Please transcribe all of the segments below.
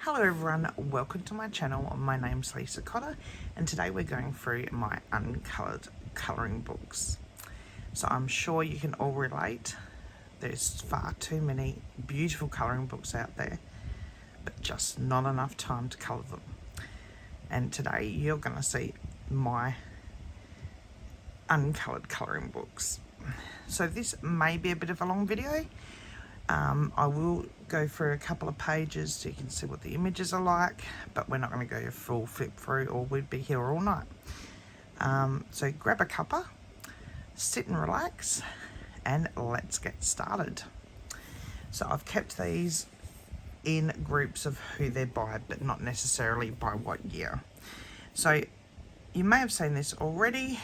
Hello everyone, welcome to my channel. My name's Lisa Cotter and today we're going through my uncoloured colouring books. So I'm sure you can all relate. There's far too many beautiful colouring books out there, but just not enough time to colour them. And today you're going to see my uncoloured colouring books. So this may be a bit of a long video. I will go through a couple of pages so you can see what the images are like, but we're not going to go full flip through or we'd be here all night. So grab a cuppa, sit and relax, and let's get started. So I've kept these in groups of who they're by, but not necessarily by what year. So you may have seen this already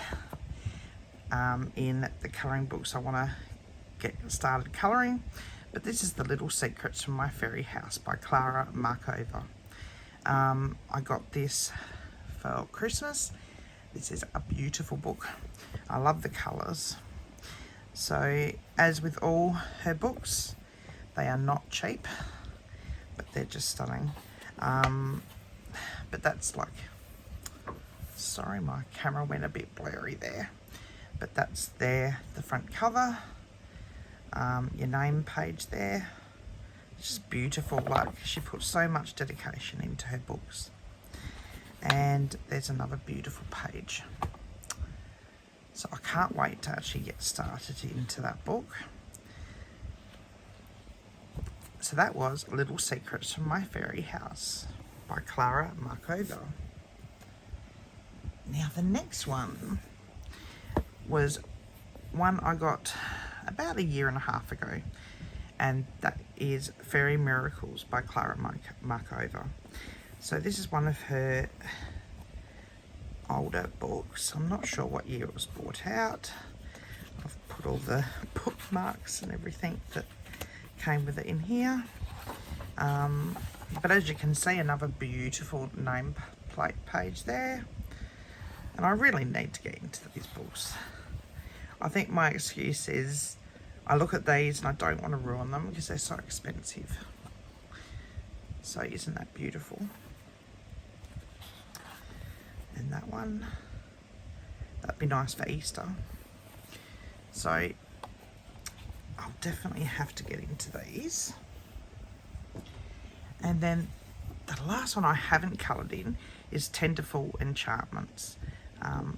in the colouring books I want to get started colouring. But this is The Little Secrets from My Fairy House by Clara Markova. I got this for Christmas. This is a beautiful book. I love the colours. So, as with all her books, they are not cheap, but they're just stunning. But that's like, sorry, my camera went a bit blurry there. But that's the front cover. Your name page there. It's just beautiful. Like, she puts so much dedication into her books. And there's another beautiful page. So I can't wait to actually get started into that book. So that was Little Secrets from My Fairy House by Clara Markova. Now the next one was one I got about a year and a half ago, and that is Fairy Miracles by Clara Markova. So this is one of her older books. I'm not sure what year it was brought out. I've put all the bookmarks and everything that came with it in here. But as you can see, another beautiful nameplate page there. And I really need to get into these books. I think my excuse is I look at these and I don't want to ruin them because they're so expensive. So isn't that beautiful? And that one, that'd be nice for Easter. So I'll definitely have to get into these. And then the last one I haven't coloured in is Tenderful Enchantments.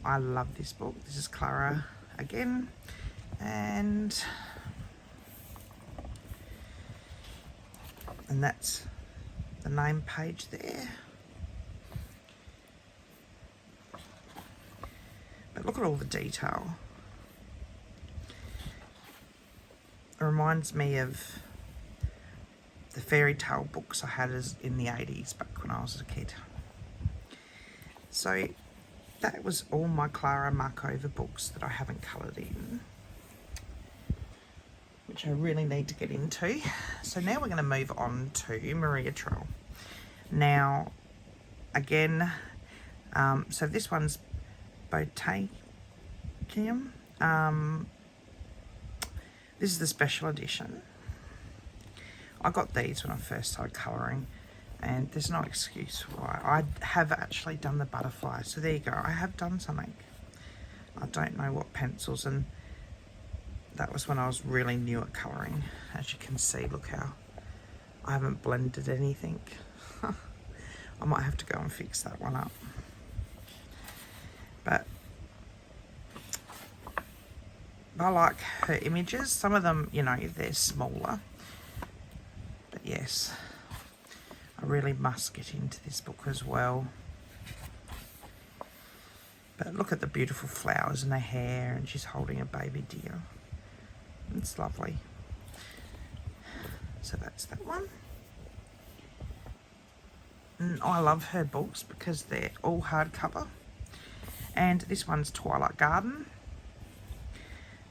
I love this book. This is Clara again, and that's the name page there. But look at all the detail. It reminds me of the fairy tale books I had in the 80s back when I was a kid. So that was all my Clara Markova books that I haven't coloured in, which I really need to get into. So now we're going to move on to Maria Trell. Now, again, so this one's Botanicum. This is the special edition. I got these when I first started colouring, and there's no excuse why. I have actually done the butterfly, so there you go. I have done something. I don't know what pencils, and that was when I was really new at colouring. As you can see, look how I haven't blended anything. I might have to go and fix that one up. But I like her images. Some of them, you know, they're smaller. But yes, I really must get into this book as well. But look at the beautiful flowers in her hair, and she's holding a baby deer. It's lovely. So that's that one. And I love her books because they're all hardcover. And this one's Twilight Garden.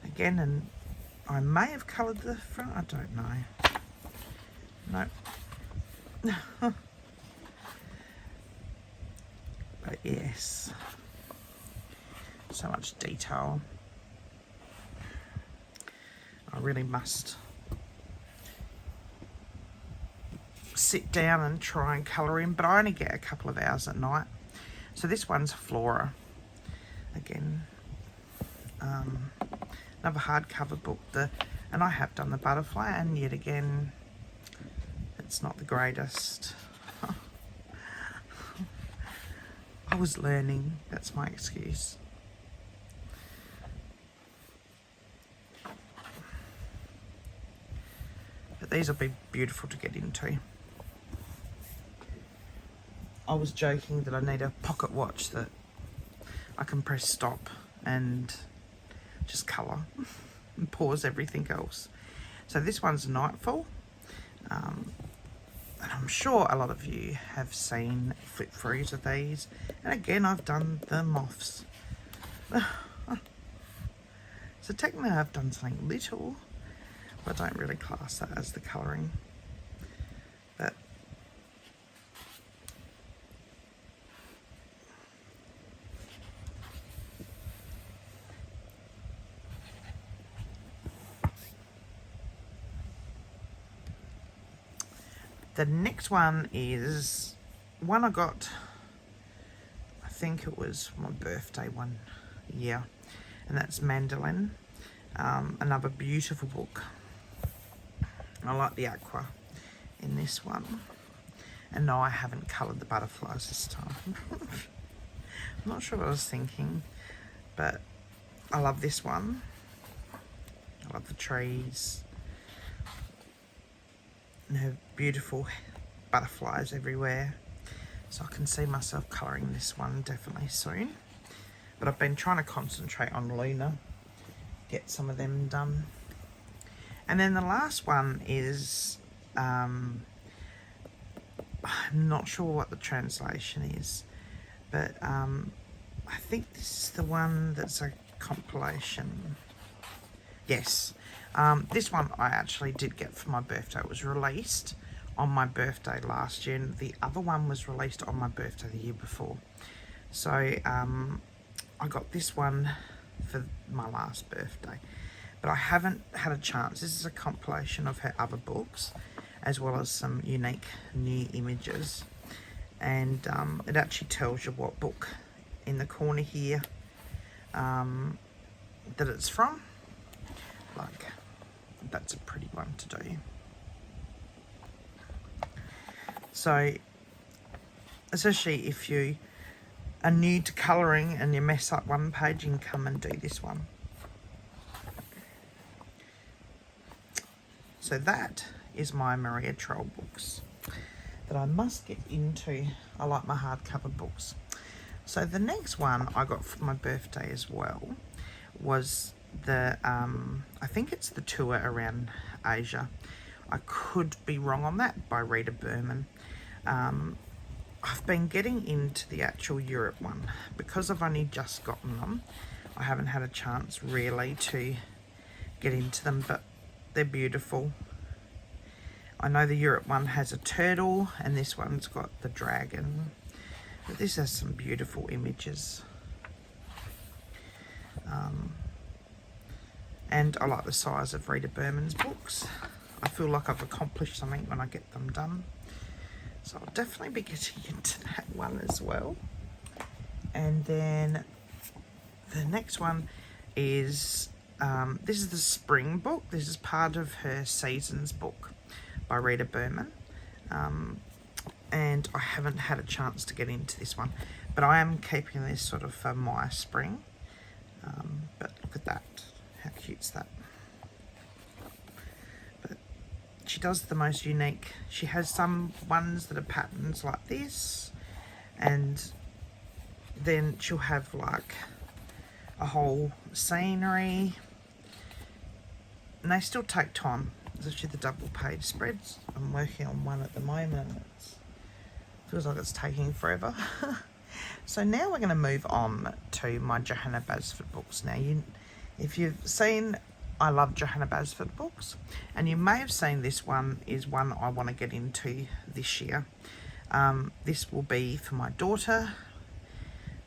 Again, and I may have coloured the front, I don't know. Nope. But yes, so much detail. I really must sit down and try and colour in, but I only get a couple of hours at night. So this one's Flora. Again, another hardcover book. And I have done the butterfly, and yet again, it's not the greatest. I was learning, that's my excuse. But these will be beautiful to get into. I was joking that I need a pocket watch that I can press stop and just colour and pause everything else. So this one's Nightfall. And I'm sure a lot of you have seen flip throughs of these. And again, I've done the moths. So technically I've done something little, but I don't really class that as the colouring. But the next one is one I got, I think it was my birthday one year, and that's Mandolin. Another beautiful book. I like the aqua in this one. And no, I haven't coloured the butterflies this time. I'm not sure what I was thinking, but I love this one. I love the trees. And have beautiful butterflies everywhere. So I can see myself colouring this one definitely soon. But I've been trying to concentrate on Luna, get some of them done. And then the last one is, I'm not sure what the translation is, but I think this is the one that's a compilation. Yes, this one I actually did get for my birthday. It was released on my birthday last year, and the other one was released on my birthday the year before. So I got this one for my last birthday, but I haven't had a chance. This is a compilation of her other books, as well as some unique new images. And it actually tells you what book in the corner here that it's from. Like, that's a pretty one to do. So, especially if you are new to colouring and you mess up one page, you can come and do this one. So that is my Maria Troll books that I must get into. I like my hardcover books. So the next one I got for my birthday as well was the, I think it's the Tour Around Asia. I could be wrong on that, by Rita Berman. I've been getting into the actual Europe one because I've only just gotten them. I haven't had a chance really to get into them, but they're beautiful. I know the Europe one has a turtle and this one's got the dragon, but this has some beautiful images. And I like the size of Rita Berman's books. I feel like I've accomplished something when I get them done. So I'll definitely be getting into that one as well. And then the next one is, this is the spring book. This is part of her Seasons book by Rita Berman. And I haven't had a chance to get into this one, but I am keeping this sort of for my spring. But look at that. How cute's that? But she does the most unique. She has some ones that are patterns like this, and then she'll have like a whole scenery, and they still take time. Especially the double page spreads. I'm working on one at the moment. It feels like it's taking forever. So now we're going to move on to my Johanna Basford books. Now, if you've seen, I love Johanna Basford books, and you may have seen this one is one I want to get into this year. This will be for my daughter,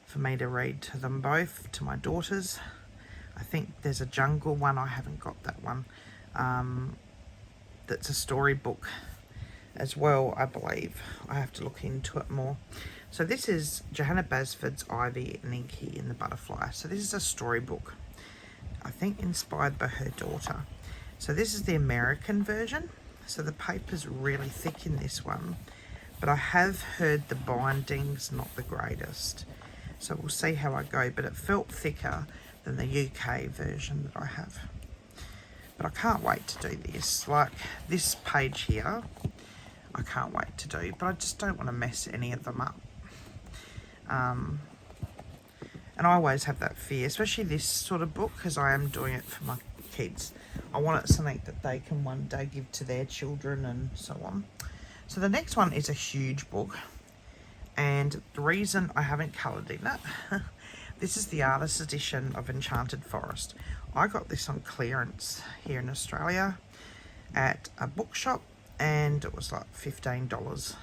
for me to read to them both, to my daughters. I think there's a jungle one. I haven't got that one. That's a storybook as well, I believe. I have to look into it more. So this is Johanna Basford's Ivy and Inky in the Butterfly. So this is a storybook, I think inspired by her daughter. So this is the American version. So the paper's really thick in this one, but I have heard the binding's not the greatest. So we'll see how I go, but it felt thicker than the UK version that I have. But I can't wait to do this. Like this page here, I can't wait to do, but I just don't want to mess any of them up. And I always have that fear, especially this sort of book, because I am doing it for my kids. I want it something that they can one day give to their children and so on. So the next one is a huge book, and the reason I haven't coloured in it, this is the artist edition of Enchanted Forest. I got this on clearance here in Australia at a bookshop, and it was like $15.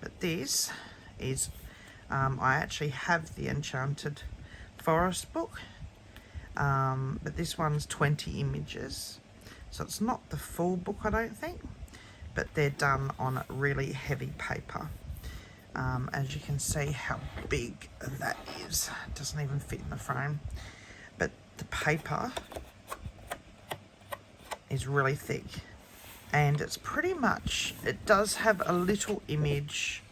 But this is, I actually have the Enchanted Forest book, but this one's 20 images, so it's not the full book, I don't think, but they're done on really heavy paper. As you can see how big that is. It doesn't even fit in the frame, but the paper is really thick, and it's pretty much, it does have a little image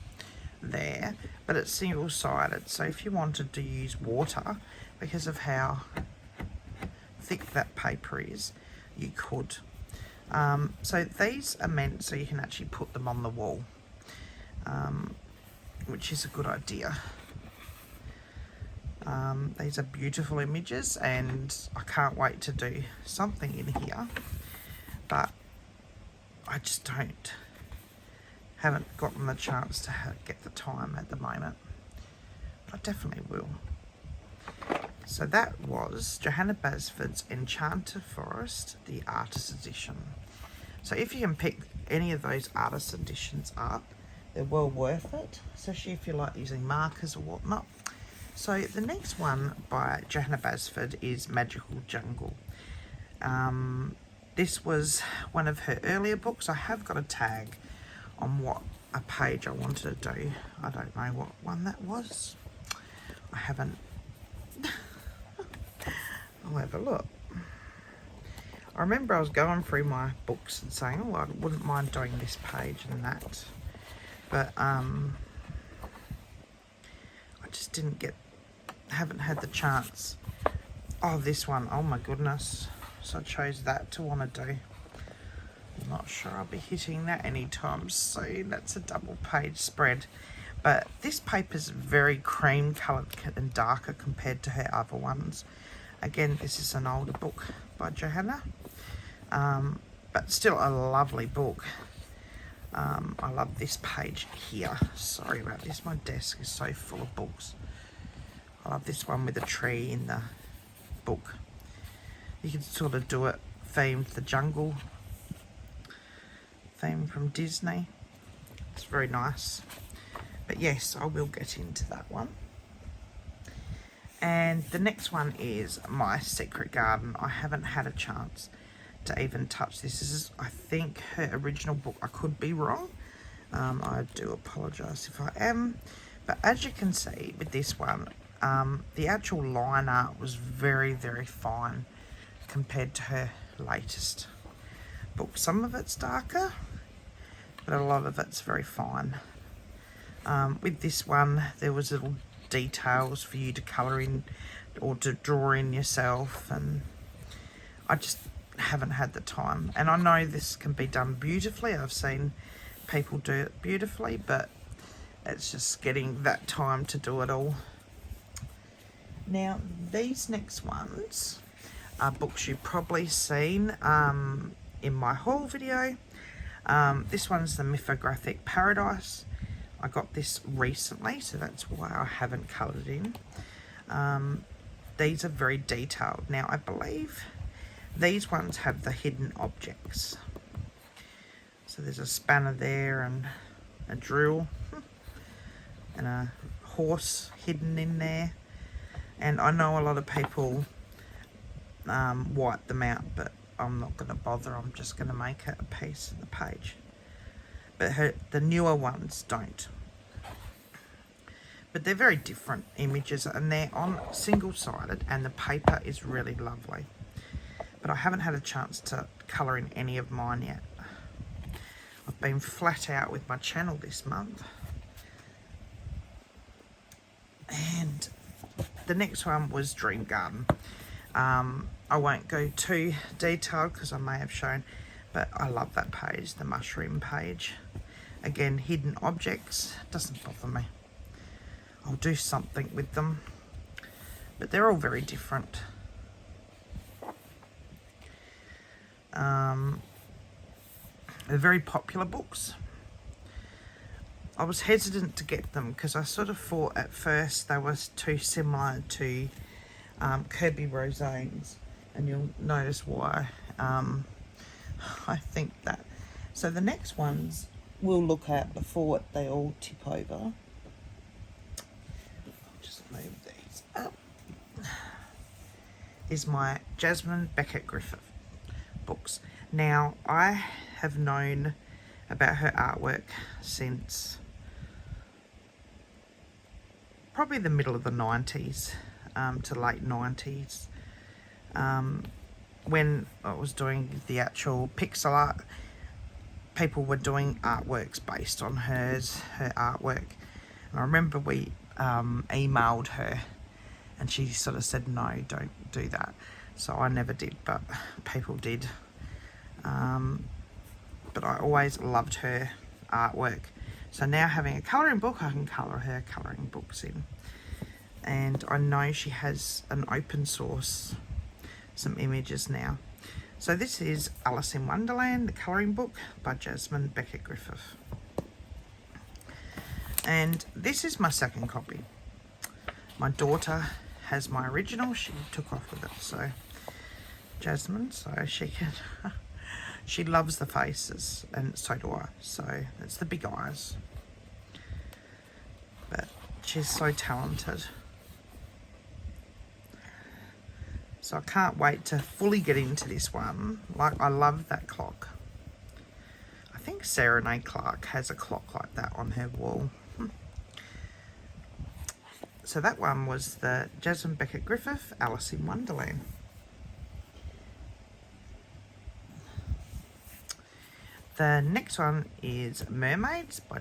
there, but it's single-sided, so if you wanted to use water, because of how thick that paper is, you could. So these are meant so you can actually put them on the wall, which is a good idea. These are beautiful images, and I can't wait to do something in here, but I just haven't gotten the chance to get the time at the moment, but I definitely will. So that was Johanna Basford's Enchanted Forest, the Artist Edition. So if you can pick any of those artist editions up, they're well worth it, especially if you like using markers or whatnot. So the next one by Johanna Basford is Magical Jungle. This was one of her earlier books. I have got a tag on what a page I wanted to do. I don't know what one that was. I haven't. I'll have a look. I remember I was going through my books and saying, oh, I wouldn't mind doing this page and that. But I just haven't had the chance. Oh, this one, oh my goodness. So I chose that to want to do. I'm not sure I'll be hitting that anytime soon. That's a double page spread. But this paper's very cream coloured and darker compared to her other ones. Again, this is an older book by Johanna, but still a lovely book. I love this page here. Sorry about this, my desk is so full of books. I love this one with a tree in the book. You can sort of do it themed the jungle theme from Disney. It's very nice. But yes, I will get into that one. And the next one is My Secret Garden. I haven't had a chance to even touch this. This is, I think, her original book. I could be wrong. I do apologise if I am. But as you can see with this one, the actual line art was very, very fine compared to her latest book. Some of it's darker, but a lot of it's very fine. With this one, there was little details for you to colour in or to draw in yourself, and I just haven't had the time. And I know this can be done beautifully. I've seen people do it beautifully, but it's just getting that time to do it all. Now, these next ones are books you've probably seen in my haul video. This one's the Mythographic Paradise. I got this recently, so that's why I haven't coloured in. These are very detailed. Now, I believe these ones have the hidden objects. So there's a spanner there and a drill and a horse hidden in there. And I know a lot of people wipe them out, but I'm not going to bother. I'm just going to make it a piece of the page. but the newer ones don't. But they're very different images, and they're on single-sided, and the paper is really lovely. But I haven't had a chance to colour in any of mine yet. I've been flat out with my channel this month. And the next one was Dream Garden. I won't go too detailed because I may have shown, but I love that page, the mushroom page. Again, hidden objects, doesn't bother me. I'll do something with them, but they're all very different. They're very popular books. I was hesitant to get them because I sort of thought at first they were too similar to Kirby Rosane's, and you'll notice why I think that. So the next ones we'll look at before they all tip over. I'll just move these up. Is my Jasmine Beckett Griffith books. Now, I have known about her artwork since probably the middle of the 90s to late 90s. When I was doing the actual pixel art, people were doing artworks based on her artwork. And I remember we emailed her and she sort of said, no, don't do that. So I never did, but people did. But I always loved her artwork. So now having a colouring book, I can colour her colouring books in. And I know she has an open source, some images now. So this is Alice in Wonderland, the colouring book by Jasmine Beckett Griffith. And this is my second copy. My daughter has my original, she took off with it. So Jasmine, so she can, she loves the faces, and so do I. So it's the big eyes. But she's so talented. So I can't wait to fully get into this one. Like, I love that clock. I think Serenade Clark has a clock like that on her wall. So that one was the Jasmine Beckett Griffith, Alice in Wonderland. The next one is Mermaids by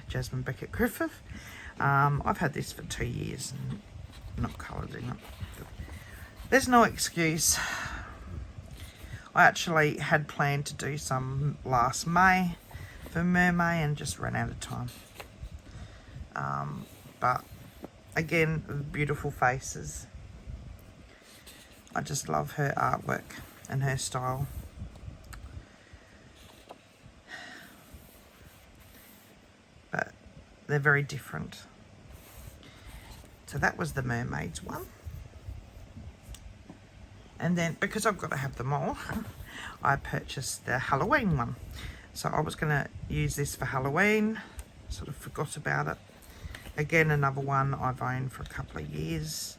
Jasmine Beckett Griffith. I've had this for 2 years and not coloured in it. There's no excuse. I actually had planned to do some last May for Mermaid and just ran out of time. But again, beautiful faces. I just love her artwork and her style. But they're very different. So that was the Mermaids one. And then, because I've got to have them all, I purchased the Halloween one. So I was going to use this for Halloween. Sort of forgot about it. Again, another one I've owned for a couple of years.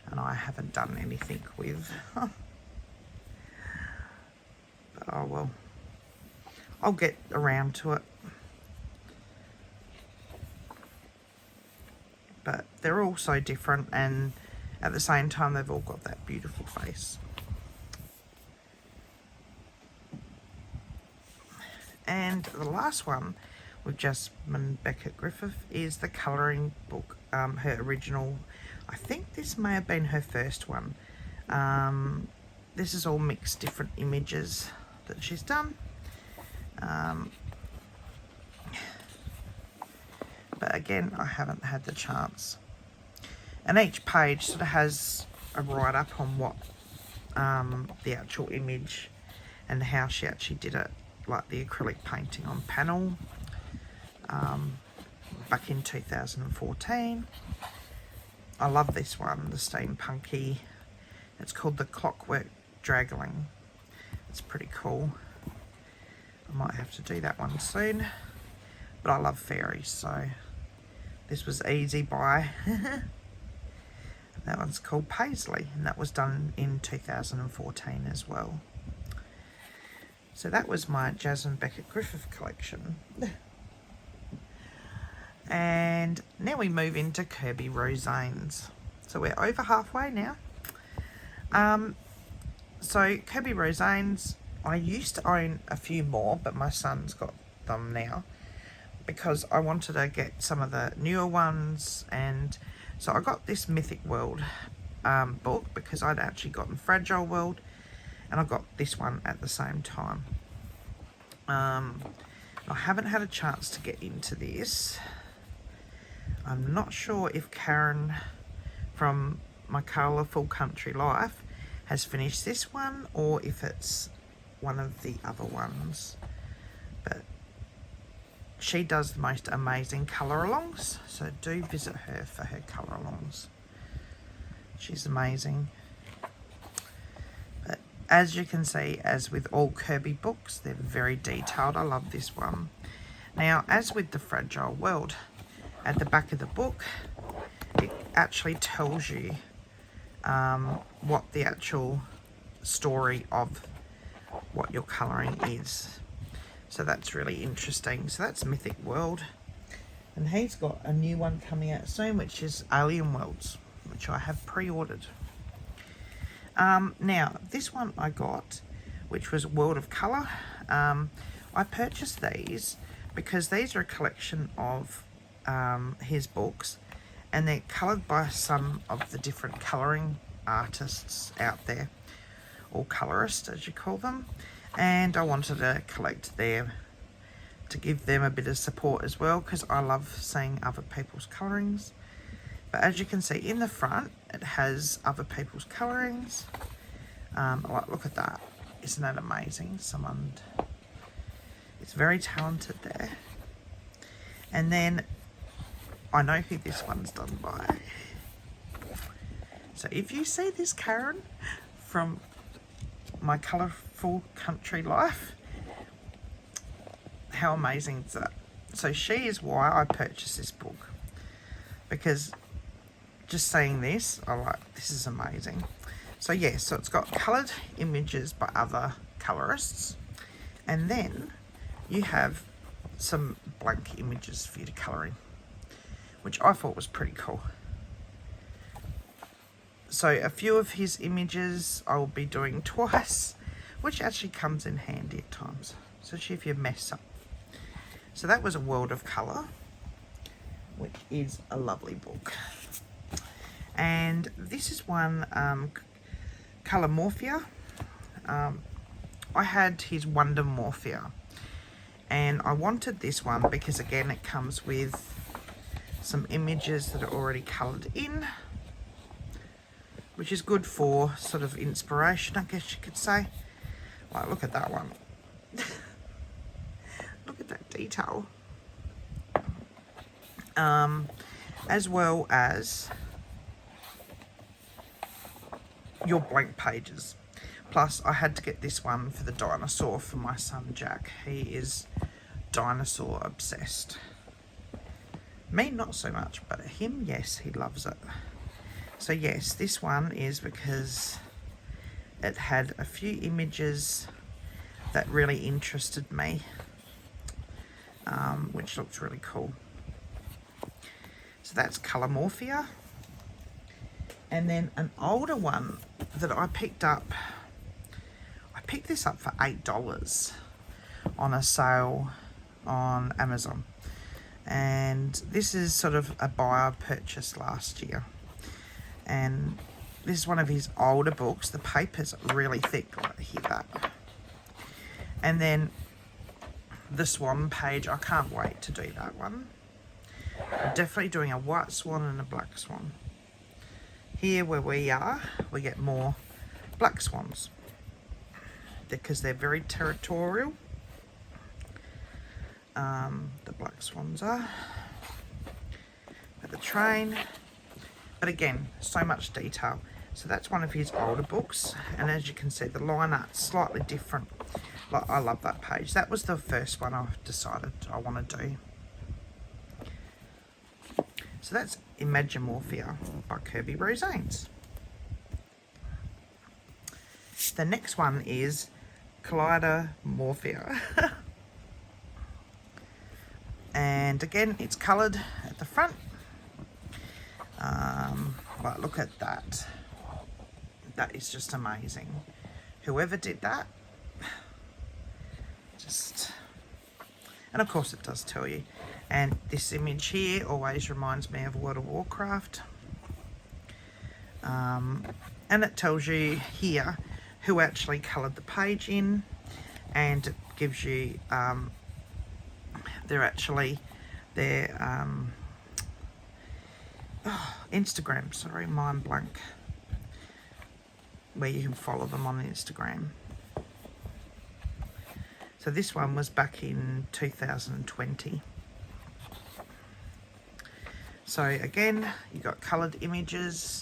And I haven't done anything with. But oh well. I'll get around to it. But they're all so different, and at the same time they've all got that beautiful face. And the last one with Jasmine Beckett Griffith is the colouring book, her original. I think this may have been her first one. This is all mixed different images that she's done. But again, I haven't had the chance. And each page sort of has a write-up on what the actual image and how she actually did it, like the acrylic painting on panel back in 2014. I love this one, the steampunky. It's called the Clockwork Dragling. It's pretty cool. I might have to do that one soon. But I love fairies, so this was easy buy. That one's called Paisley, and that was done in 2014 as well. So that was my Jasmine Beckett Griffith collection. And now we move into Kirby Rosanes. So we're over halfway now. So Kirby Rosanes, I used to own a few more, but my son's got them now because I wanted to get some of the newer ones. And so I got this Mythic World book because I'd actually gotten Fragile World, and I got this one at the same time. I haven't had a chance to get into this. I'm not sure if Karen from My Colourful Country Life has finished this one or if it's one of the other ones, but she does the most amazing colour alongs, so do visit her for her colour alongs. She's amazing. But as you can see, as with all Kirby books, they're very detailed. I love this one. Now, as with the Fragile World, at the back of the book, it actually tells you what the actual story of what you're colouring is. So that's really interesting. So that's Mythic World. And he's got a new one coming out soon, which is Alien Worlds, which I have pre-ordered. Now, this one I got, which was World of Colour. I purchased these because these are a collection of his books, and they're coloured by some of the different colouring artists out there, or colourists as you call them, and I wanted to collect them to give them a bit of support as well, because I love seeing other people's colourings. But as you can see in the front, it has other people's colourings. Like, look at that, isn't that amazing? Someone is very talented there. And then I know who this one's done by. So if you see this Karen from My Colourful Country Life, how amazing is that? So she is why I purchased this book, because just seeing this, I like, this is amazing. So yeah, so it's got coloured images by other colourists, and then you have some blank images for you to colour in, which I thought was pretty cool. So a few of his images I will be doing twice, which actually comes in handy at times, especially if you mess up. So that was A World of Colour, which is a lovely book. And this is one, Colour Morphia. I had his Wonder Morphia, and I wanted this one because again it comes with some images that are already coloured in, which is good for sort of inspiration, I guess you could say. Like, look at that one. Look at that detail. As well as your blank pages. Plus, I had to get this one for the dinosaur for my son Jack. He is dinosaur obsessed. Me, not so much, but him, yes, he loves it. So yes, this one is because it had a few images that really interested me, which looks really cool. So that's Colour Morphia. And then an older one that I picked up, I picked this up for $8 on a sale on Amazon. And this is sort of a buyer purchase last year. And this is one of his older books. The paper's really thick, like, hear that. And then the swan page, I can't wait to do that one. I'm definitely doing a white swan and a black swan. Here where we are, we get more black swans because they're very territorial. The black swans are at the train, but again, so much detail. So that's one of his older books, and as you can see, the line art's slightly different. Like, I love that page. That was the first one I decided I want to do. So that's Imagimorphia by Kirby Rosanes. The next one is Collider Morphia. And again, it's coloured at the front. But look at that. That is just amazing. Whoever did that, just... And of course it does tell you. And this image here always reminds me of World of Warcraft. And it tells you here who actually coloured the page in, and it gives you their Instagram, sorry, mind blank, where you can follow them on Instagram. So this one was back in 2020. So again, you got coloured images,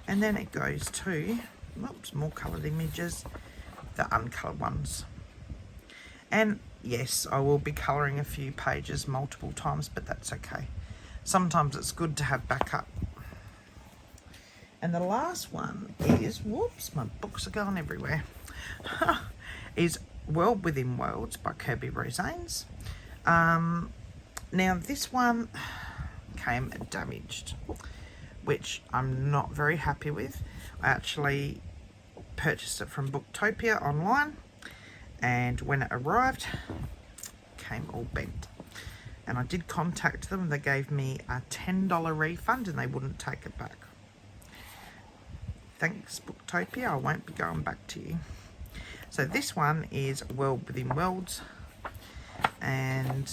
and then it goes to, oops, more coloured images, the uncoloured ones. And yes, I will be colouring a few pages multiple times, but that's okay. Sometimes it's good to have backup. And the last one is, whoops, my books are going everywhere, is World Within Worlds by Kirby Rosanes. Now this one came damaged, which I'm not very happy with. I actually purchased it from Booktopia online, and when it arrived, it came all bent. And I did contact them. They gave me a $10 refund and they wouldn't take it back. Thanks, Booktopia. I won't be going back to you. So this one is World Within Worlds, and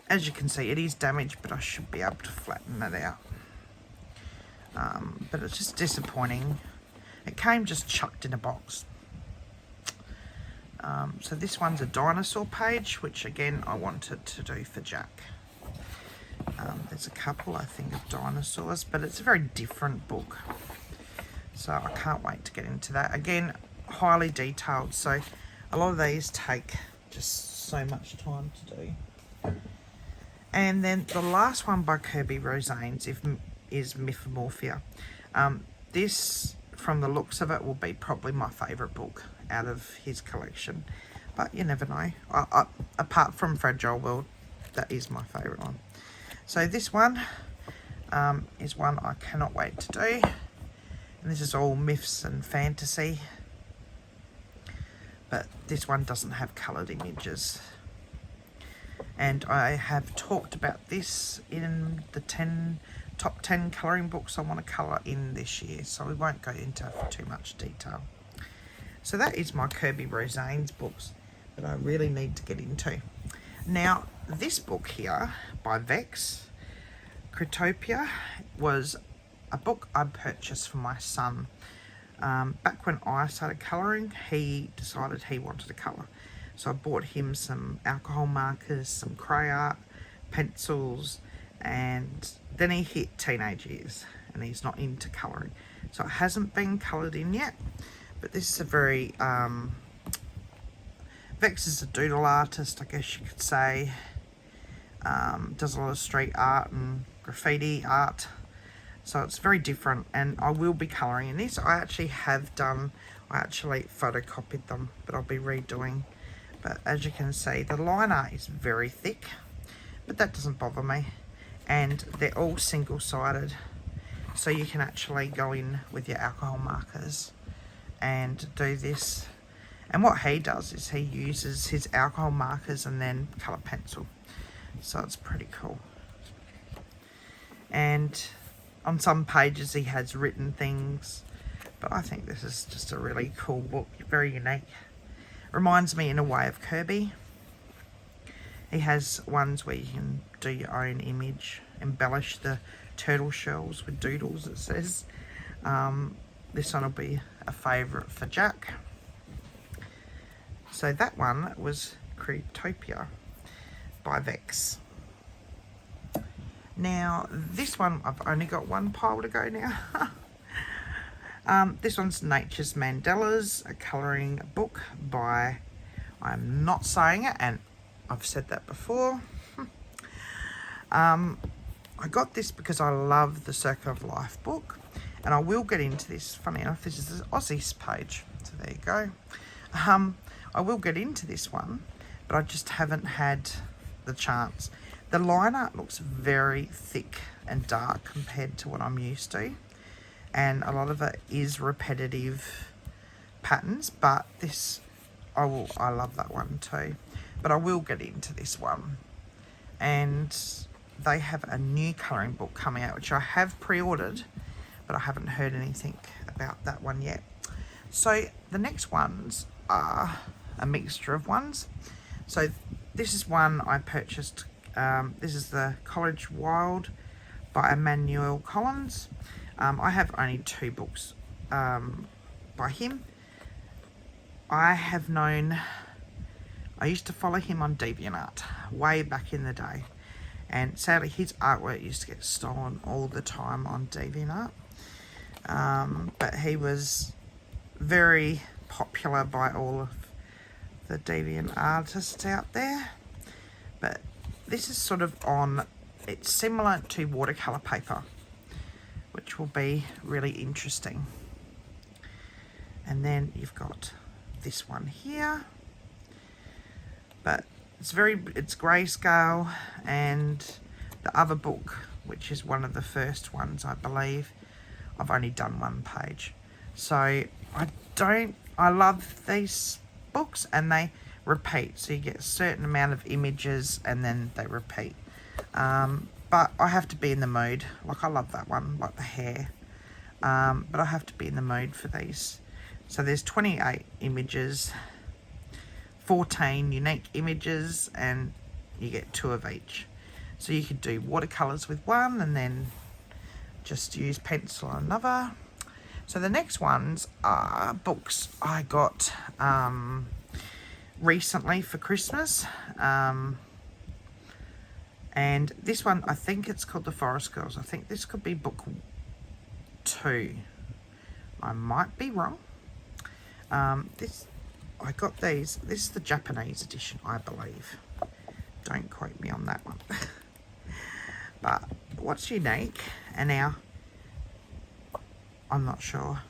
as you can see, it is damaged, but I should be able to flatten that out. But it's just disappointing. It came just chucked in a box. So this one's a dinosaur page, which again I wanted to do for Jack. There's a couple, I think, of dinosaurs, but it's a very different book. So I can't wait to get into that. Again, highly detailed, so a lot of these take just so much time to do. And then the last one by Kirby Rosanes is Mythomorphia. This, from the looks of it, will be probably my favourite book out of his collection. But you never know. Apart from Fragile World, that is my favourite one. So this one is one I cannot wait to do. And this is all myths and fantasy. But this one doesn't have coloured images. And I have talked about this in the top 10 colouring books I want to colour in this year, so we won't go into too much detail. So that is my Kirby Rosanes books that I really need to get into. Now, this book here by Vex, Critopia, was a book I purchased for my son. Back when I started colouring, he decided he wanted to colour. So I bought him some alcohol markers, some cray art, pencils, and then he hit teenage years and he's not into colouring. So it hasn't been coloured in yet, but this is a very, Vex is a doodle artist, I guess you could say. Does a lot of street art and graffiti art. So it's very different, and I will be colouring in this. I actually photocopied them, but I'll be redoing. But as you can see, the line art is very thick, but that doesn't bother me. And they're all single-sided, so you can actually go in with your alcohol markers and do this. And what he does is he uses his alcohol markers and then colour pencil. So it's pretty cool. And on some pages he has written things, but I think this is just a really cool book, very unique. Reminds me in a way of Kirby. He has ones where you can do your own image, embellish the turtle shells with doodles, it says. This one will be a favourite for Jack. So that one was Critopia by Vex. Now, this one, I've only got one pile to go now. This one's Nature's Mandalas, a colouring book by, I'm not saying it, and I've said that before. I got this because I love the Circle of Life book, And I will get into this. Funny enough, this is the Aussies page. So there you go. I will get into this one, but I just haven't had the chance. The liner looks very thick and dark compared to what I'm used to. And a lot of it is repetitive patterns, but this, I love that one too. But I will get into this one. And they have a new colouring book coming out, which I have pre-ordered, but I haven't heard anything about that one yet. So the next ones are a mixture of ones. So this is one I purchased. This is the College Wild by Emmanuel Collins. I have only 2 books by him. I used to follow him on DeviantArt way back in the day. And sadly, his artwork used to get stolen all the time on DeviantArt. But he was very popular by all of the Deviant artists out there. But this is sort of it's similar to watercolour paper, which will be really interesting. And then you've got this one here. But it's grayscale, and the other book, which is one of the first ones, I believe, I've only done 1 page. So I love these books, and they repeat. So you get a certain amount of images and then they repeat. But I have to be in the mood. Like, I love that one, like the hair. But I have to be in the mood for these. So there's 28 images, 14 unique images, and you get 2 of each. So you could do watercolours with one and then just use pencil on another. So the next ones are books I got recently for Christmas. And this one, I think it's called The Forest Girls. I think this could be book 2. I might be wrong. I got these. This is the Japanese edition, I believe. Don't quote me on that one. But what's unique, and now I'm not sure.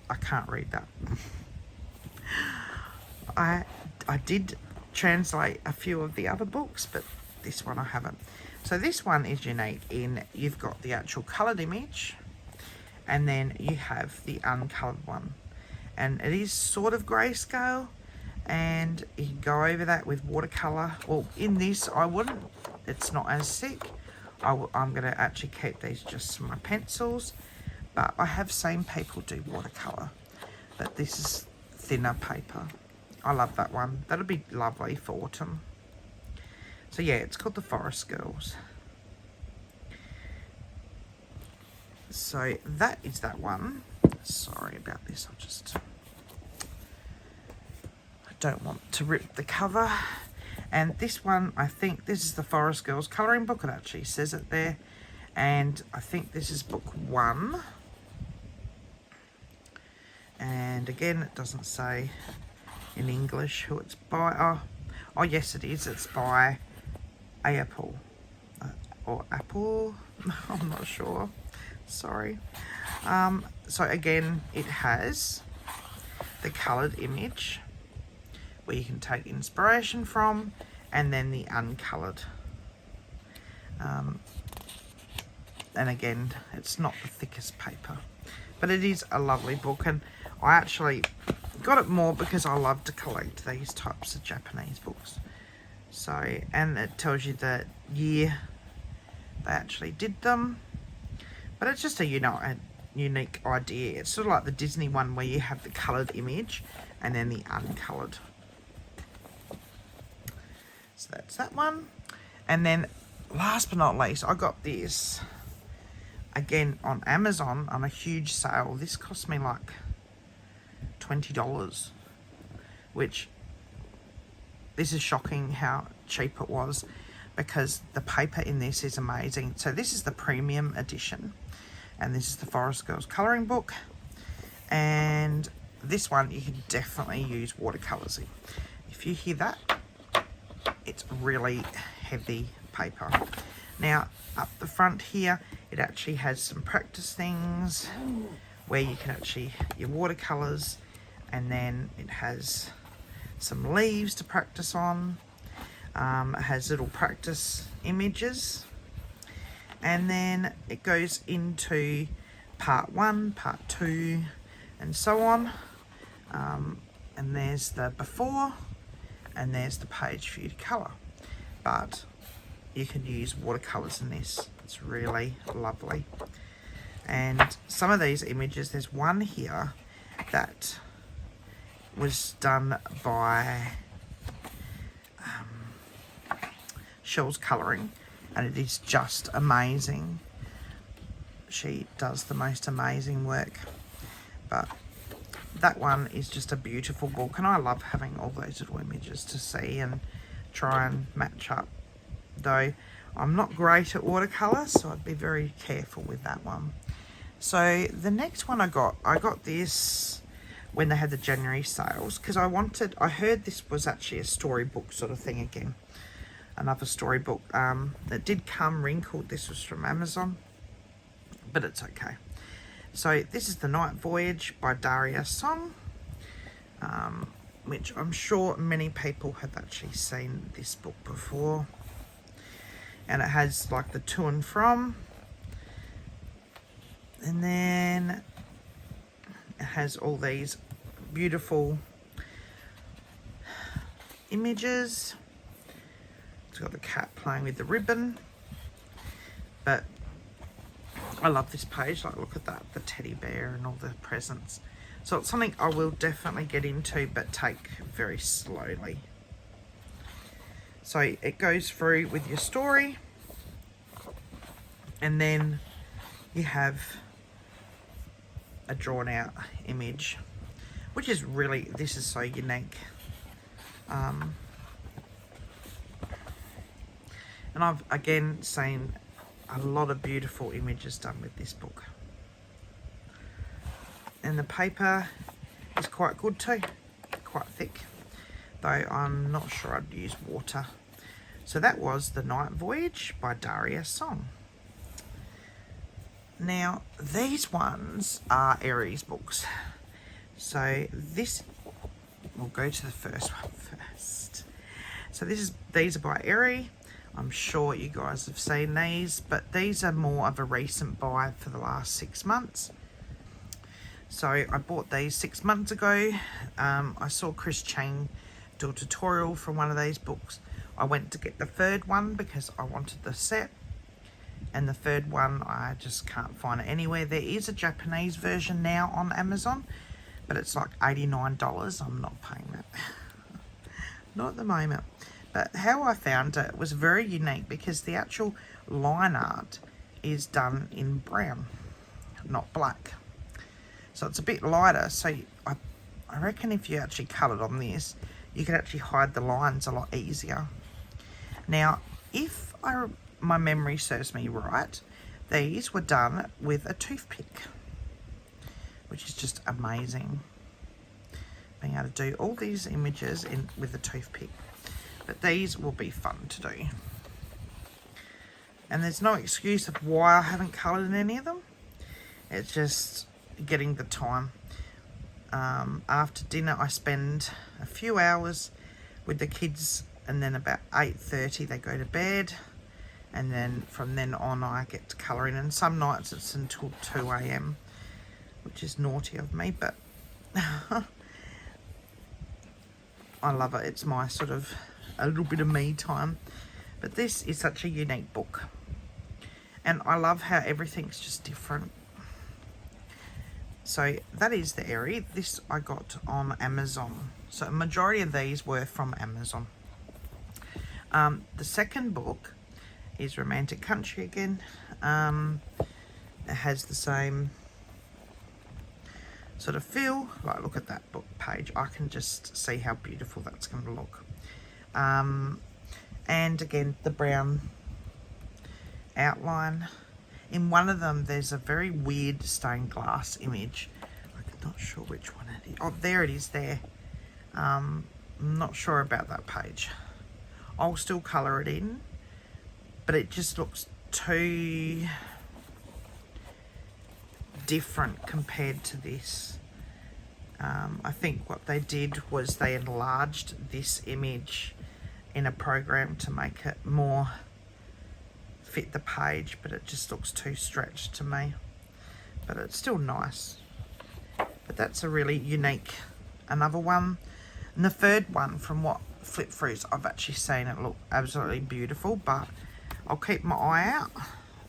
I can't read that. I did translate a few of the other books, but this one I haven't. So this one is unique in you've got the actual coloured image, and then you have the uncoloured one. And it is sort of grayscale, and you can go over that with watercolour. Well, in this, I wouldn't. It's not as thick. I'm going to actually keep these just for my pencils. But I have seen people do watercolour. But this is thinner paper. I love that one. That'll be lovely for autumn. So yeah, it's called The Forest Girls. So that is that one. Sorry about this. I don't want to rip the cover. And this one, I think this is the Forest Girls colouring book. It actually says it there. And I think this is book 1. And again, it doesn't say in English who it's by. Oh yes, it is. It's by Apple. Or Apple. I'm not sure. Sorry. So again, it has the coloured image where you can take inspiration from, and then the uncoloured. And again, it's not the thickest paper, but it is a lovely book, and I actually got it more because I love to collect these types of Japanese books. So, and it tells you the year they actually did them, but it's just a unique idea. It's sort of like the Disney one where you have the coloured image and then the uncoloured. So that's that one. And then last but not least, I got this again on Amazon on a huge sale. This cost me like $20, which this is shocking how cheap it was, because the paper in this is amazing. So this is the premium edition, and this is the Forest Girls colouring book, and this one you can definitely use watercolours in. If you hear that, it's really heavy paper. Now up the front here, it actually has some practice things where you can actually, your watercolours, and then it has some leaves to practice on. It has little practice images, and then it goes into part 1, part 2, and so on. And there's the before, and there's the page for you to colour. But you can use watercolours in this. It's really lovely. And some of these images, there's one here that was done by Shell's Colouring, and it is just amazing. She does the most amazing work. But that one is just a beautiful book, and I love having all those little images to see and try and match up. Though I'm not great at watercolour, so I'd be very careful with that one. So the next one I got this when they had the January sales, because I heard this was actually a storybook sort of thing again. Another storybook that did come wrinkled. This was from Amazon, but it's okay. So this is The Night Voyage by Daria Song, which I'm sure many people have actually seen this book before. And it has like the to and from, and then it has all these beautiful images. It's got the cat playing with the ribbon, but I love this page. Like, look at that, the teddy bear and all the presents. So it's something I will definitely get into, but take very slowly. So it goes through with your story, and then you have a drawn out image, which is really, this is so unique. And I've again seen a lot of beautiful images done with this book. And the paper is quite good too, quite thick, though I'm not sure I'd use water. So that was The Night Voyage by Daria Song. Now these ones are Aries books. So this, we'll go to the first one first. So these are by Aries. I'm sure you guys have seen these, but these are more of a recent buy for the last 6 months. So I bought these 6 months ago. I saw Chris Chang do a tutorial from one of these books. I went to get the third one because I wanted the set, and the third one I just can't find it anywhere. There is a Japanese version now on Amazon, but it's like $89. I'm not paying that. Not at the moment. But how I found it was very unique because the actual line art is done in brown, not black. So it's a bit lighter. So I reckon if you actually coloured on this, you could actually hide the lines a lot easier. Now, if my memory serves me right, these were done with a toothpick, which is just amazing. Being able to do all these images with a toothpick. But these will be fun to do. And there's no excuse of why I haven't coloured in any of them. It's just getting the time. After dinner I spend a few hours with the kids, and then about 8:30 they go to bed, and then from then on I get to colouring, and some nights it's until 2 AM, which is naughty of me, but I love it. It's my sort of a little bit of me time. But this is such a unique book, and I love how everything's just different. So that is the Aries. This I got on Amazon. So a majority of these were from Amazon. The second book is Romantic Country again. It has the same sort of feel. Like, look at that book page. I can just see how beautiful that's going to look. And again, the brown outline. In one of them, there's a very weird stained glass image. I'm not sure which one it is. Oh, there it is there. I'm not sure about that page. I'll still colour it in, but it just looks too different compared to this. I think what they did was they enlarged this image in a program to make it more fit the page, but it just looks too stretched to me. But it's still nice. But that's a really unique, another one. And the third one, from what flip throughs I've actually seen, it look absolutely beautiful, but I'll keep my eye out.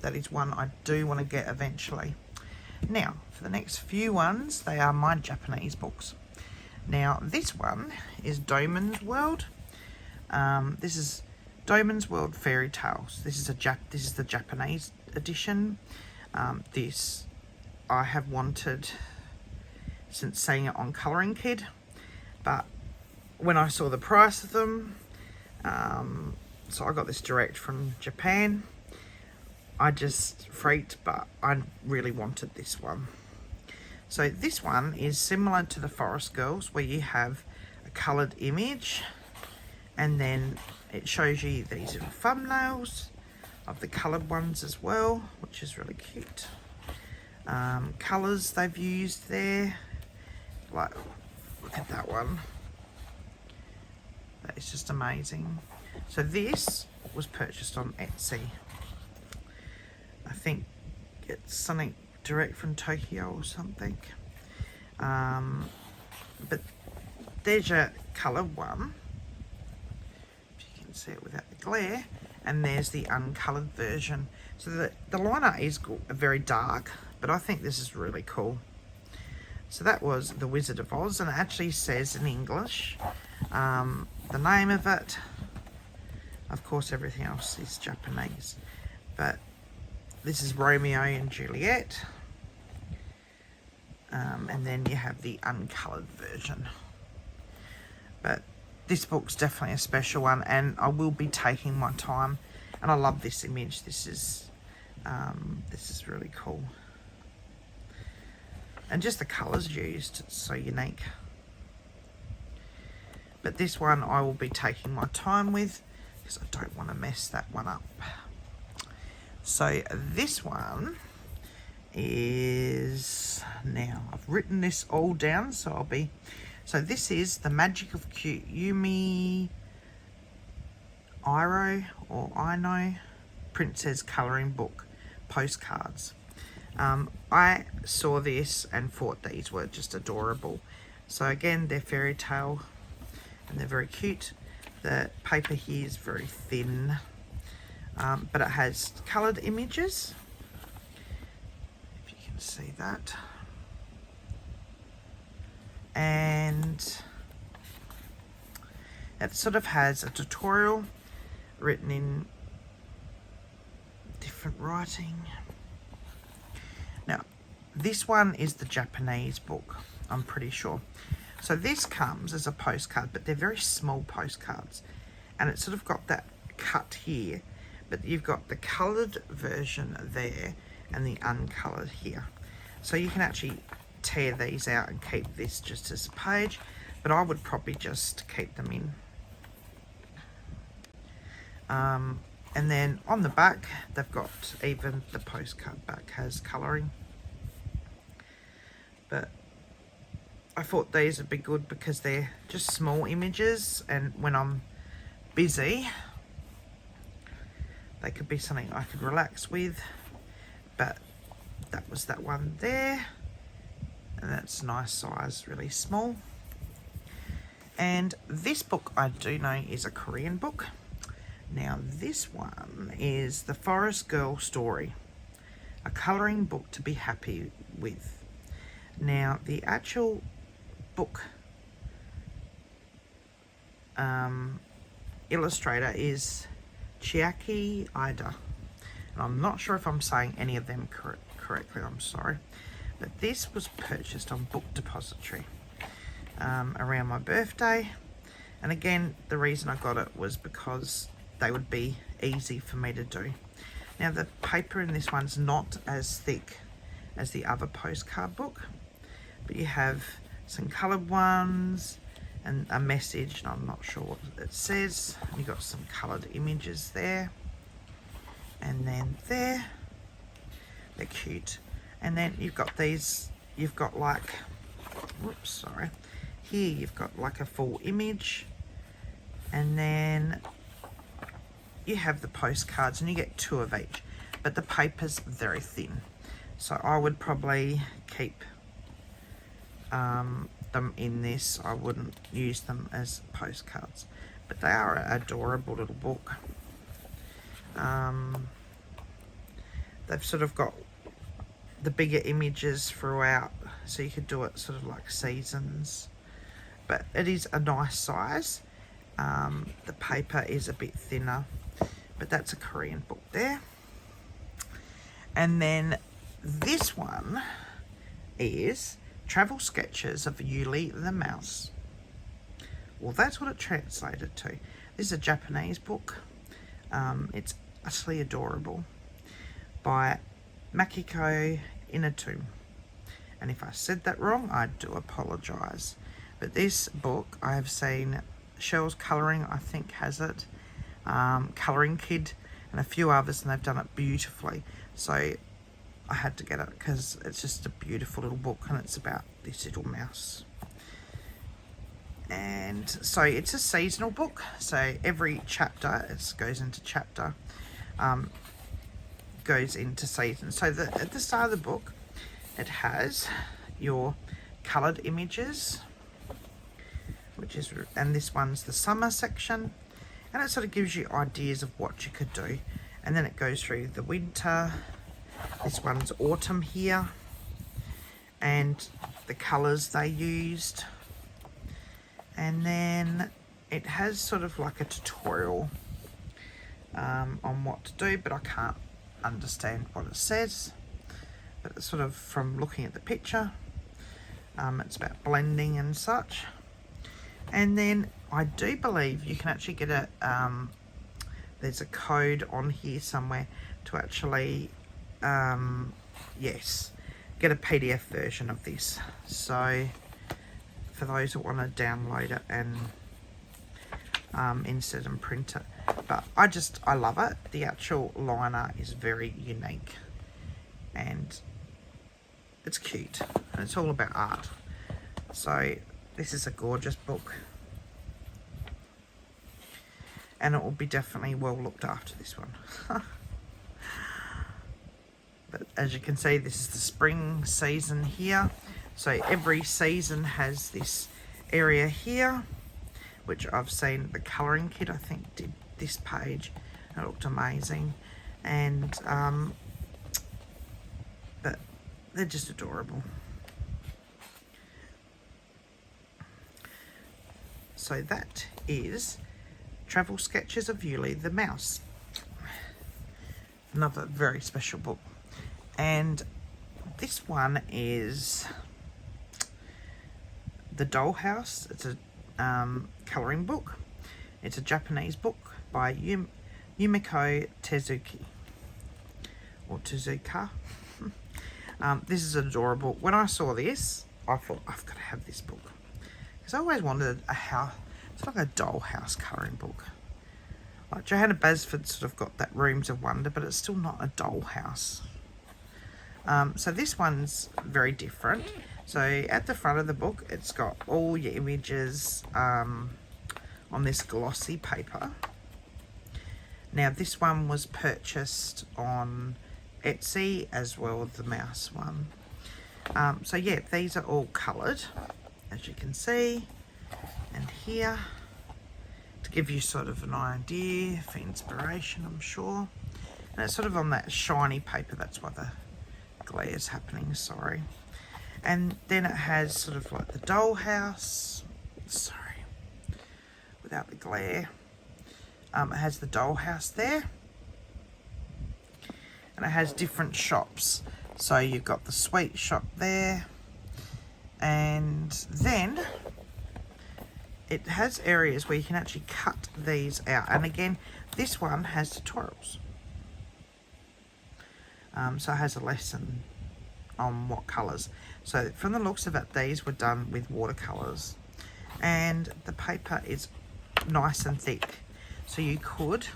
That is one I do want to get eventually. Now, for the next few ones, they are my Japanese books. Now, this one is Domon's World. This is Domon's World Fairy Tales. This is the Japanese edition. This I have wanted since seeing it on Colouring Kid, but when I saw the price of them, so I got this direct from Japan. I just freaked, but I really wanted this one. So this one is similar to the Forest Girls, where you have a coloured image, and then it shows you these little thumbnails of the coloured ones as well, which is really cute. Colours they've used there, like, look at that one. That is just amazing. So this was purchased on Etsy. I think it's something direct from Tokyo or something. But there's your coloured one, if you can see it without the glare, and there's the uncoloured version. So the liner is very dark, but I think this is really cool. So that was The Wizard of Oz, and it actually says in English the name of it. Of course, everything else is Japanese, but this is Romeo and Juliet. And then you have the uncoloured version. But this book's definitely a special one, and I will be taking my time. And I love this image. This is really cool. And just the colours used, it's so unique. But this one I will be taking my time with, because I don't want to mess that one up. So this one is, now I've written this all down, so this is The Magic of Cute, Yumi Ino Princess Colouring Book Postcards. I saw this and thought these were just adorable. So again, they're fairy tale and they're very cute. The paper here is very thin, but it has coloured images, if you can see that. And it sort of has a tutorial written in different writing. Now, this one is the Japanese book, I'm pretty sure. So this comes as a postcard, but they're very small postcards. And it's sort of got that cut here, but you've got the coloured version there and the uncoloured here. So you can actually tear these out and keep this just as a page, but I would probably just keep them in. And then on the back, they've got, even the postcard back has colouring. But I thought these would be good because they're just small images, and when I'm busy, they could be something I could relax with. But that was that one there, and that's nice size, really small. And this book I do know is a Korean book. Now this one is The Forest Girl Story, a colouring book to be happy with. Now the actual book illustrator is Chiaki Ida, and I'm not sure if I'm saying any of them correctly, I'm sorry, but this was purchased on Book Depository around my birthday. And again, the reason I got it was because they would be easy for me to do. Now the paper in this one's not as thick as the other postcard book, but you have some coloured ones and a message, and I'm not sure what it says. You've got some coloured images there. And then there, they're cute. And then you've got these, you've got like, whoops, sorry. Here you've got like a full image. And then you have the postcards, and you get 2 of each. But the paper's very thin. So I would probably keep them in this. I wouldn't use them as postcards. But they are an adorable little book. They've sort of got the bigger images throughout, so you could do it sort of like seasons. But it is a nice size. The paper is a bit thinner, but that's a Korean book there. And then this one is Travel Sketches of Yuli the Mouse. Well, that's what it translated to. This is a Japanese book. It's utterly adorable, by Makiko Inatu. And if I said that wrong, I do apologise. But this book, I have seen Shell's Colouring, I think, has it. Colouring Kid and a few others, and they've done it beautifully. So I had to get it because it's just a beautiful little book, and it's about this little mouse. And so it's a seasonal book. So every chapter, it goes into chapter, goes into season. So at the start of the book, it has your coloured images, which is, and this one's the summer section, and it sort of gives you ideas of what you could do. And then it goes through the winter. This one's autumn here, and the colours they used. And then it has sort of like a tutorial on what to do, but I can't understand what it says. But it's sort of from looking at the picture. It's about blending and such. And then I do believe you can actually get a, there's a code on here somewhere to actually, yes, get a PDF version of this. So for those who want to download it and insert and print it. But I love it. The actual liner is very unique, and it's cute, and it's all about art. So this is a gorgeous book, and it will be definitely well looked after, this one. But as you can see, this is the spring season here. So every season has this area here, which I've seen the Colouring Kit, I think, did this page. It looked amazing. And but they're just adorable. So that is Travel Sketches of Yuli the Mouse. Another very special book. And this one is The Dollhouse. It's a colouring book. It's a Japanese book by Yumiko Tezuki, or Tezuka. This is adorable. When I saw this, I thought, I've got to have this book, because I always wanted a house. It's like a dollhouse colouring book. Like Johanna Basford sort of got that Rooms of Wonder, but it's still not a dollhouse. So this one's very different. So at the front of the book, it's got all your images on this glossy paper. Now this one was purchased on Etsy as well as the mouse one. So yeah, these are all coloured, as you can see, and here, to give you sort of an idea for inspiration, I'm sure. And it's sort of on that shiny paper, that's why the glare is happening, sorry. And then it has sort of like the dollhouse, sorry, without the glare. It has the dollhouse there, and it has different shops. So you've got the sweet shop there, and then it has areas where you can actually cut these out. And again, this one has tutorials. So it has a lesson on what colours. So from the looks of it, these were done with watercolours, and the paper is nice and thick. So you could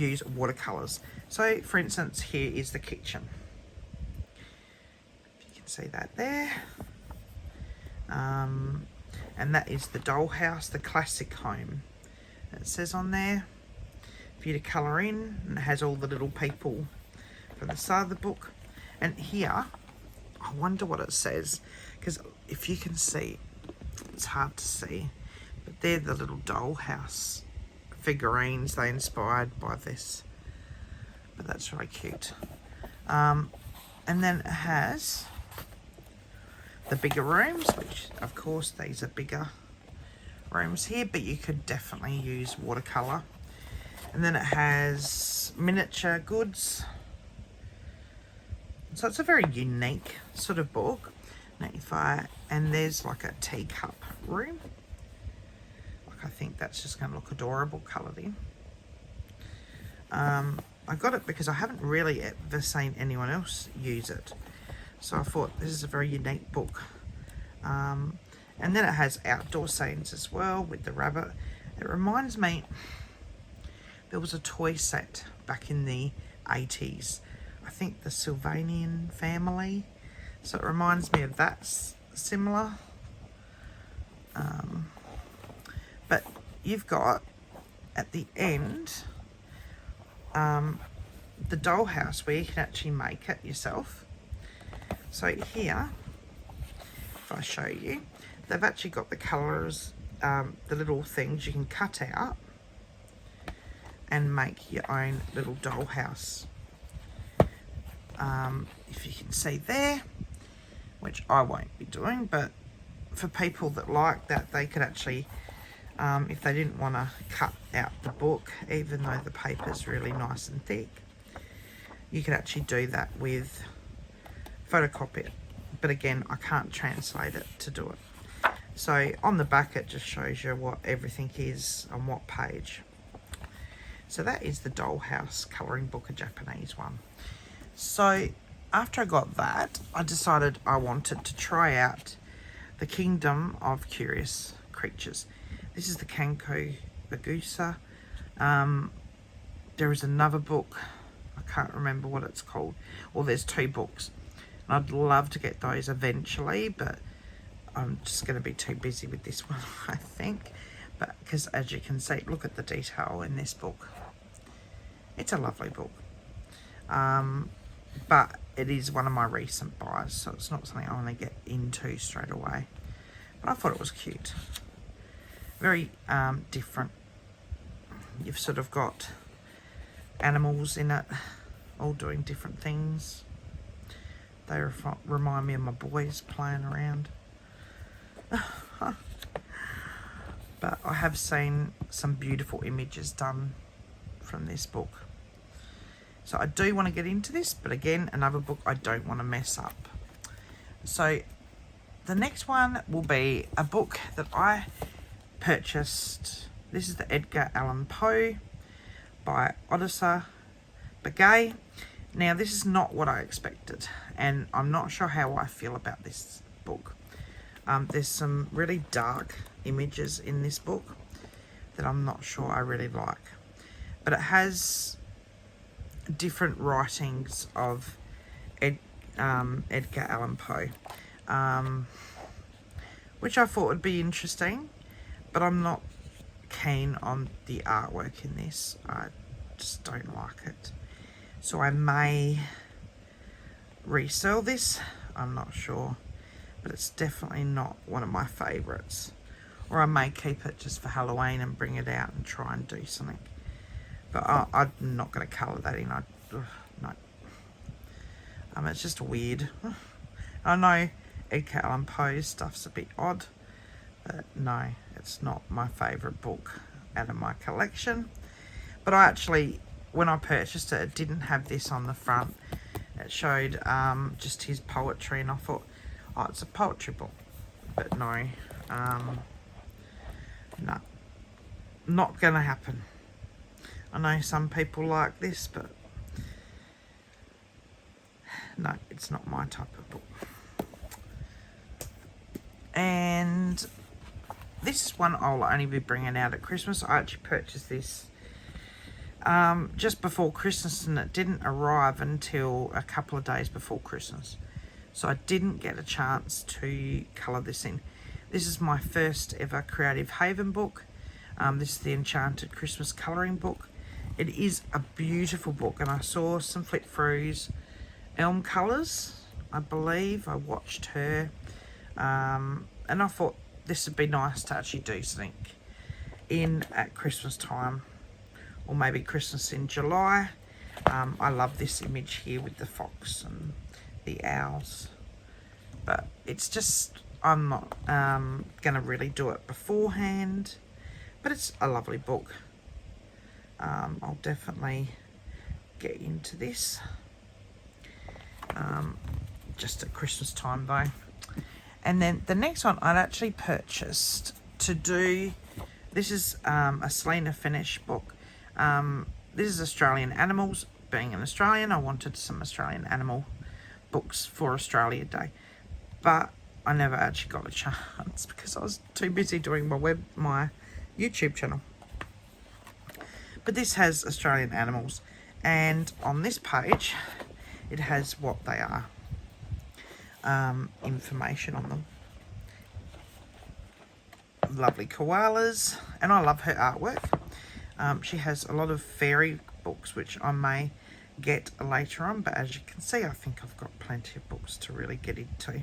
use watercolours. So for instance, here is the kitchen. You can see that there. And that is the dollhouse, the classic home. It says on there for you to colour in, and it has all the little people from the side of the book. And here, I wonder what it says, because if you can see, it's hard to see, but they're the little dollhouse figurines. They inspired by this, but that's really cute. And then it has the bigger rooms, which of course these are bigger rooms here, but you could definitely use watercolour. And then it has miniature goods. So it's a very unique sort of book. And there's like a teacup room. Like, I think that's just going to look adorable coloured in. I got it because I haven't really ever seen anyone else use it. So I thought this is a very unique book. And then it has outdoor scenes as well with the rabbit. It reminds me, there was a toy set back in the 80s. I think the Sylvanian family. So it reminds me of that, similar. But you've got, at the end, the dollhouse where you can actually make it yourself. So here, if I show you, they've actually got the colours, the little things you can cut out and make your own little dollhouse. If you can see there, which I won't be doing, but for people that like that, they could actually, if they didn't want to cut out the book, even though the paper's really nice and thick, you could actually do that with photocopy it. But again, I can't translate it to do it. So on the back, it just shows you what everything is on what page. So that is the Dollhouse colouring book, a Japanese one. So after I got that, I decided I wanted to try out the Kingdom of Curious Creatures. This is the Kanko Bagusa. There is another book, I can't remember what it's called. Well, there's two books. And I'd love to get those eventually, but I'm just going to be too busy with this one, I think. But because as you can see, look at the detail in this book. It's a lovely book. But it is one of my recent buys, so it's not something I want to get into straight away. But I thought it was cute. Very different. You've sort of got animals in it, all doing different things. They remind me of my boys playing around. But I have seen some beautiful images done from this book. So I do want to get into this, but again, another book I don't want to mess up. So the next one will be a book that I purchased. This is the Edgar Allan Poe by Odessa Begay. Now, this is not what I expected, and I'm not sure how I feel about this book. There's some really dark images in this book that I'm not sure I really like. But it has different writings of Edgar Allan Poe, which I thought would be interesting, but I'm not keen on the artwork in this. I just don't like it. So I may resell this, I'm not sure, but it's definitely not one of my favourites. Or I may keep it just for Halloween and bring it out and try and do something. But I'm not going to colour that in. No. It's just weird. I know Edgar Allan Poe's stuff's a bit odd, but no, it's not my favourite book out of my collection. But I actually, when I purchased it, it didn't have this on the front. It showed just his poetry, and I thought, oh, it's a poetry book. But no, no, not going to happen. I know some people like this, but no, it's not my type of book. And this is one I'll only be bringing out at Christmas. I actually purchased this just before Christmas, and it didn't arrive until a couple of days before Christmas. So I didn't get a chance to colour this in. This is my first ever Creative Haven book. This is the Enchanted Christmas colouring book. It is a beautiful book, and I saw some flip throughs. Elm Colours, I believe. I watched her, and I thought this would be nice to actually do something in at Christmas time, or maybe Christmas in July. I love this image here with the fox and the owls, but it's just, I'm not gonna really do it beforehand, but it's a lovely book. I'll definitely get into this just at Christmas time though. And then the next one I'd actually purchased to do, this is a Selena Finish book. This is Australian animals. Being an Australian, I wanted some Australian animal books for Australia Day, but I never actually got a chance because I was too busy doing my YouTube channel. But this has Australian animals, and on this page it has what they are, information on them. Lovely koalas, and I love her artwork. She has a lot of fairy books which I may get later on, but as you can see, I think I've got plenty of books to really get into.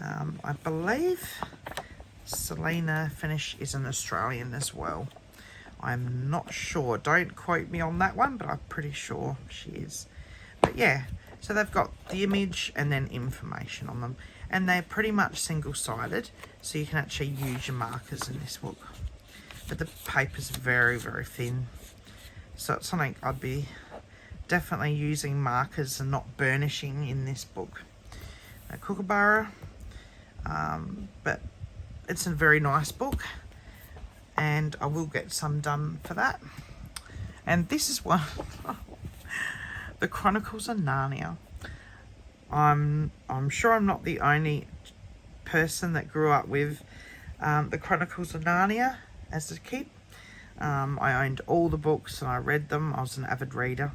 I believe Selena Finish is an Australian as well. I'm not sure, don't quote me on that one, but I'm pretty sure she is. But yeah, so they've got the image and then information on them, and they're pretty much single-sided, so you can actually use your markers in this book. But the paper's very, very thin, so it's something I'd be definitely using markers and not burnishing in this book. A kookaburra, but it's a very nice book, and I will get some done for that. And this is one, The Chronicles of Narnia. I'm sure I'm not the only person that grew up with The Chronicles of Narnia as a kid. I owned all the books and I read them. I was an avid reader,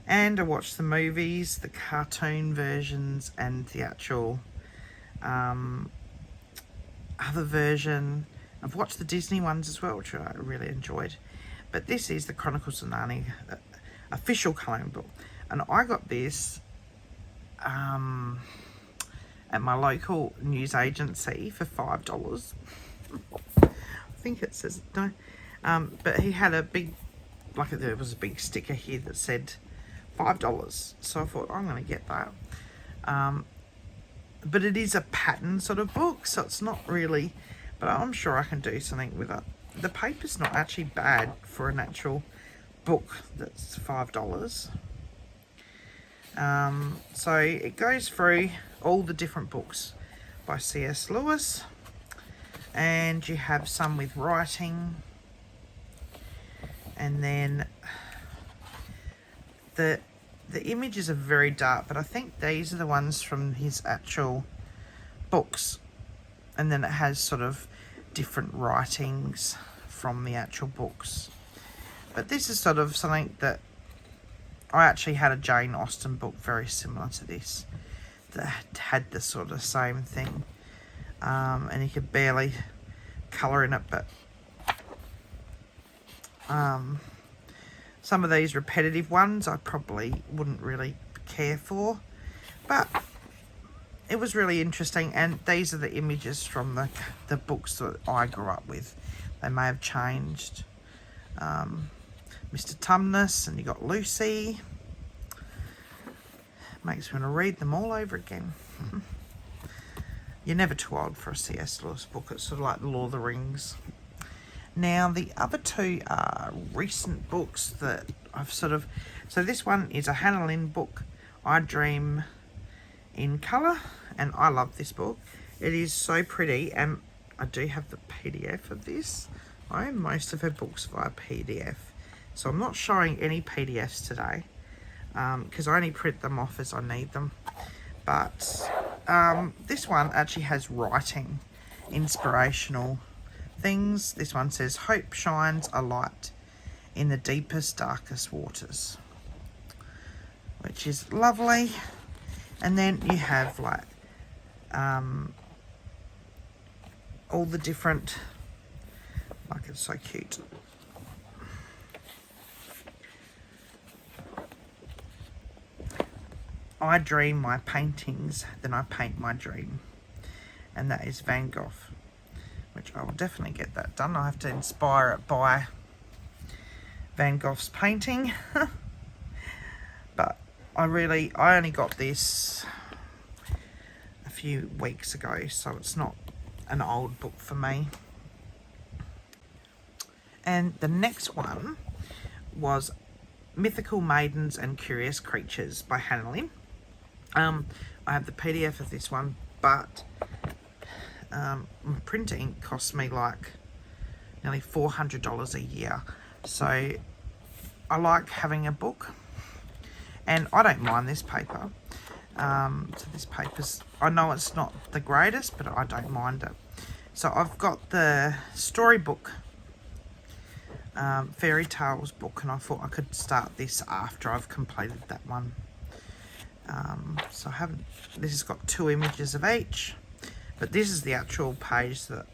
and I watched the movies, the cartoon versions, and the actual other version. I've watched the Disney ones as well, which I really enjoyed. But this is the Chronicles of Narnia official colouring book, and I got this at my local news agency for $5. I think it says no, but he had a big, like there was a big sticker here that said $5, so I thought I'm going to get that. But it is a pattern sort of book, so it's not really, but I'm sure I can do something with it. The paper's not actually bad for an actual book that's $5. So it goes through all the different books by C.S. Lewis, and you have some with writing, and then the images are very dark, but I think these are the ones from his actual books, and then it has sort of different writings from the actual books. But this is sort of something that I actually had a Jane Austen book very similar to this that had the sort of same thing, and you could barely colour in it, but some of these repetitive ones I probably wouldn't really care for, but it was really interesting. And these are the images from the books that I grew up with. They may have changed. Mr. Tumnus, and you got Lucy. Makes me want to read them all over again. You're never too old for a C.S. Lewis book. It's sort of like The Lord of the Rings. Now, the other two are recent books that I've sort of... So this one is a Hannah Lynn book, I Dream in Colour, and I love this book. It is so pretty, and I do have the PDF of this. I own most of her books via PDF, so I'm not showing any PDFs today, because I only print them off as I need them. But this one actually has writing, inspirational things. This one says, "Hope shines a light in the deepest, darkest waters, which is lovely. And then you have like all the different, like, it's so cute. I dream my paintings, then I paint my dream. And that is Van Gogh, which I will definitely get that done. I have to inspire it by Van Gogh's painting. But I only got this a few weeks ago, so it's not an old book for me. And the next one was Mythical Maidens and Curious Creatures by Hannah Lynn. I have the PDF of this one, but printer ink cost me like nearly $400 a year. So I like having a book, and I don't mind this paper. So this paper's, I know it's not the greatest, but I don't mind it. So I've got the storybook fairy tales book, and I thought I could start this after I've completed that one. So I haven't, this has got 2 images of each, but this is the actual page that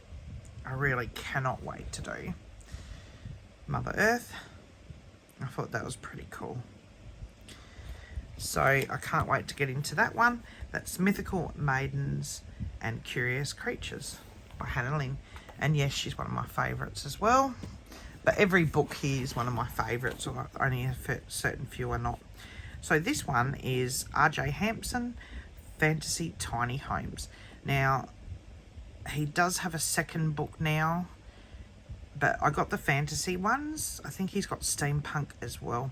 I really cannot wait to do. Mother Earth. I thought that was pretty cool. So I can't wait to get into that one. That's Mythical Maidens and Curious Creatures by Hannah Lynn. And yes, she's one of my favourites as well. But every book here is one of my favourites, or only a certain few are not. So this one is R.J. Hampson, Fantasy Tiny Homes. Now, he does have a second book now, but I got the fantasy ones. I think he's got steampunk as well.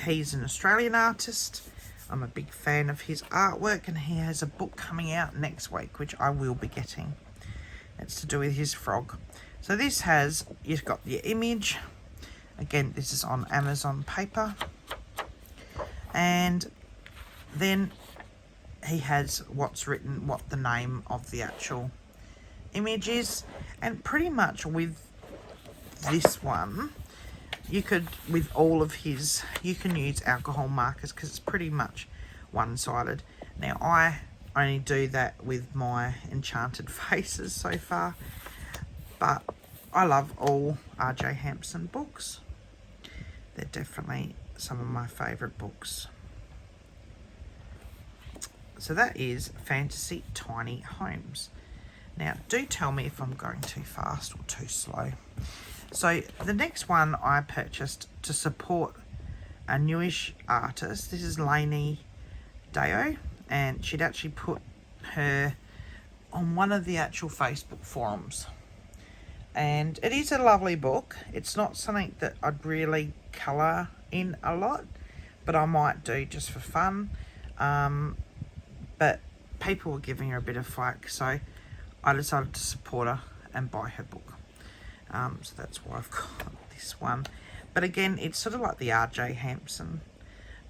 He's an Australian artist. I'm a big fan of his artwork, and he has a book coming out next week, which I will be getting. It's to do with his frog. So this has, you've got your image. Again, this is on Amazon paper. And then he has what's written, what the name of the actual image is. And pretty much with this one, you could, with all of his, you can use alcohol markers because it's pretty much one-sided. Now, I only do that with my enchanted faces so far, but I love all R.J. Hampson books. They're definitely some of my favourite books. So that is Fantasy Tiny Homes. Now, do tell me if I'm going too fast or too slow. So the next one I purchased to support a newish artist. This is Lainey Deo, and she'd actually put her on one of the actual Facebook forums. And it is a lovely book. It's not something that I'd really colour in a lot, but I might do just for fun. But people were giving her a bit of flack, so I decided to support her and buy her book. So that's why I've got this one. But again, it's sort of like the R.J. Hampson,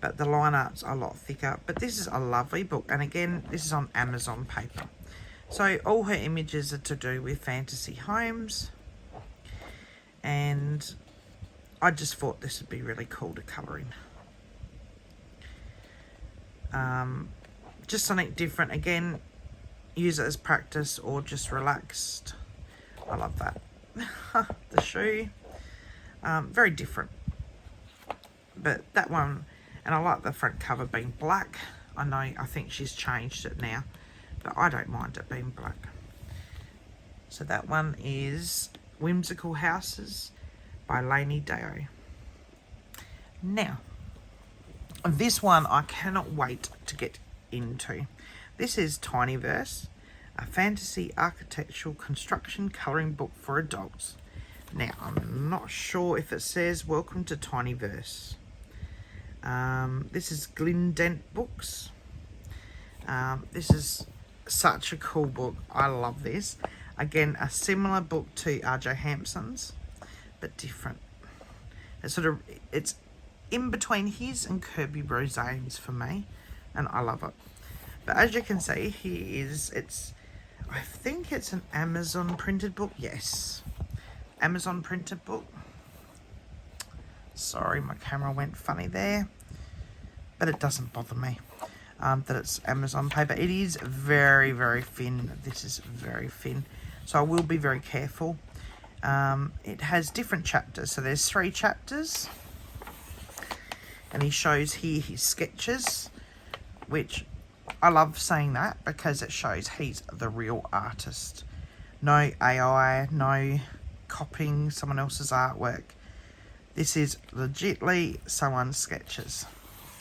but the line art's a lot thicker. But this is a lovely book, and again, this is on Amazon paper. So all her images are to do with fantasy homes, and I just thought this would be really cool to colour in. Just something different. Again, use it as practice or just relaxed. I love that. The shoe, very different, but that one, and I like the front cover being black. I think she's changed it now, but I don't mind it being black. So that one is Whimsical Houses by Lainey Deo. Now, this one I cannot wait to get into. This is Tinyverse, a fantasy architectural construction colouring book for adults. Now, I'm not sure if it says welcome to Tinyverse. This is Glindent Books. This is such a cool book. I love this. Again, a similar book to R.J. Hampson's, but different. It's in between his and Kirby Rosane's for me, and I love it. But as you can see, I think it's an Amazon printed book. Yes, Amazon printed book. Sorry, my camera went funny there, but it doesn't bother me that it's Amazon paper. It is very, very thin. This is very thin, so I will be very careful. It has different chapters, so there's 3 chapters, and he shows here his sketches, which I love saying that because it shows he's the real artist. No AI, no copying someone else's artwork. This is legitly someone's sketches.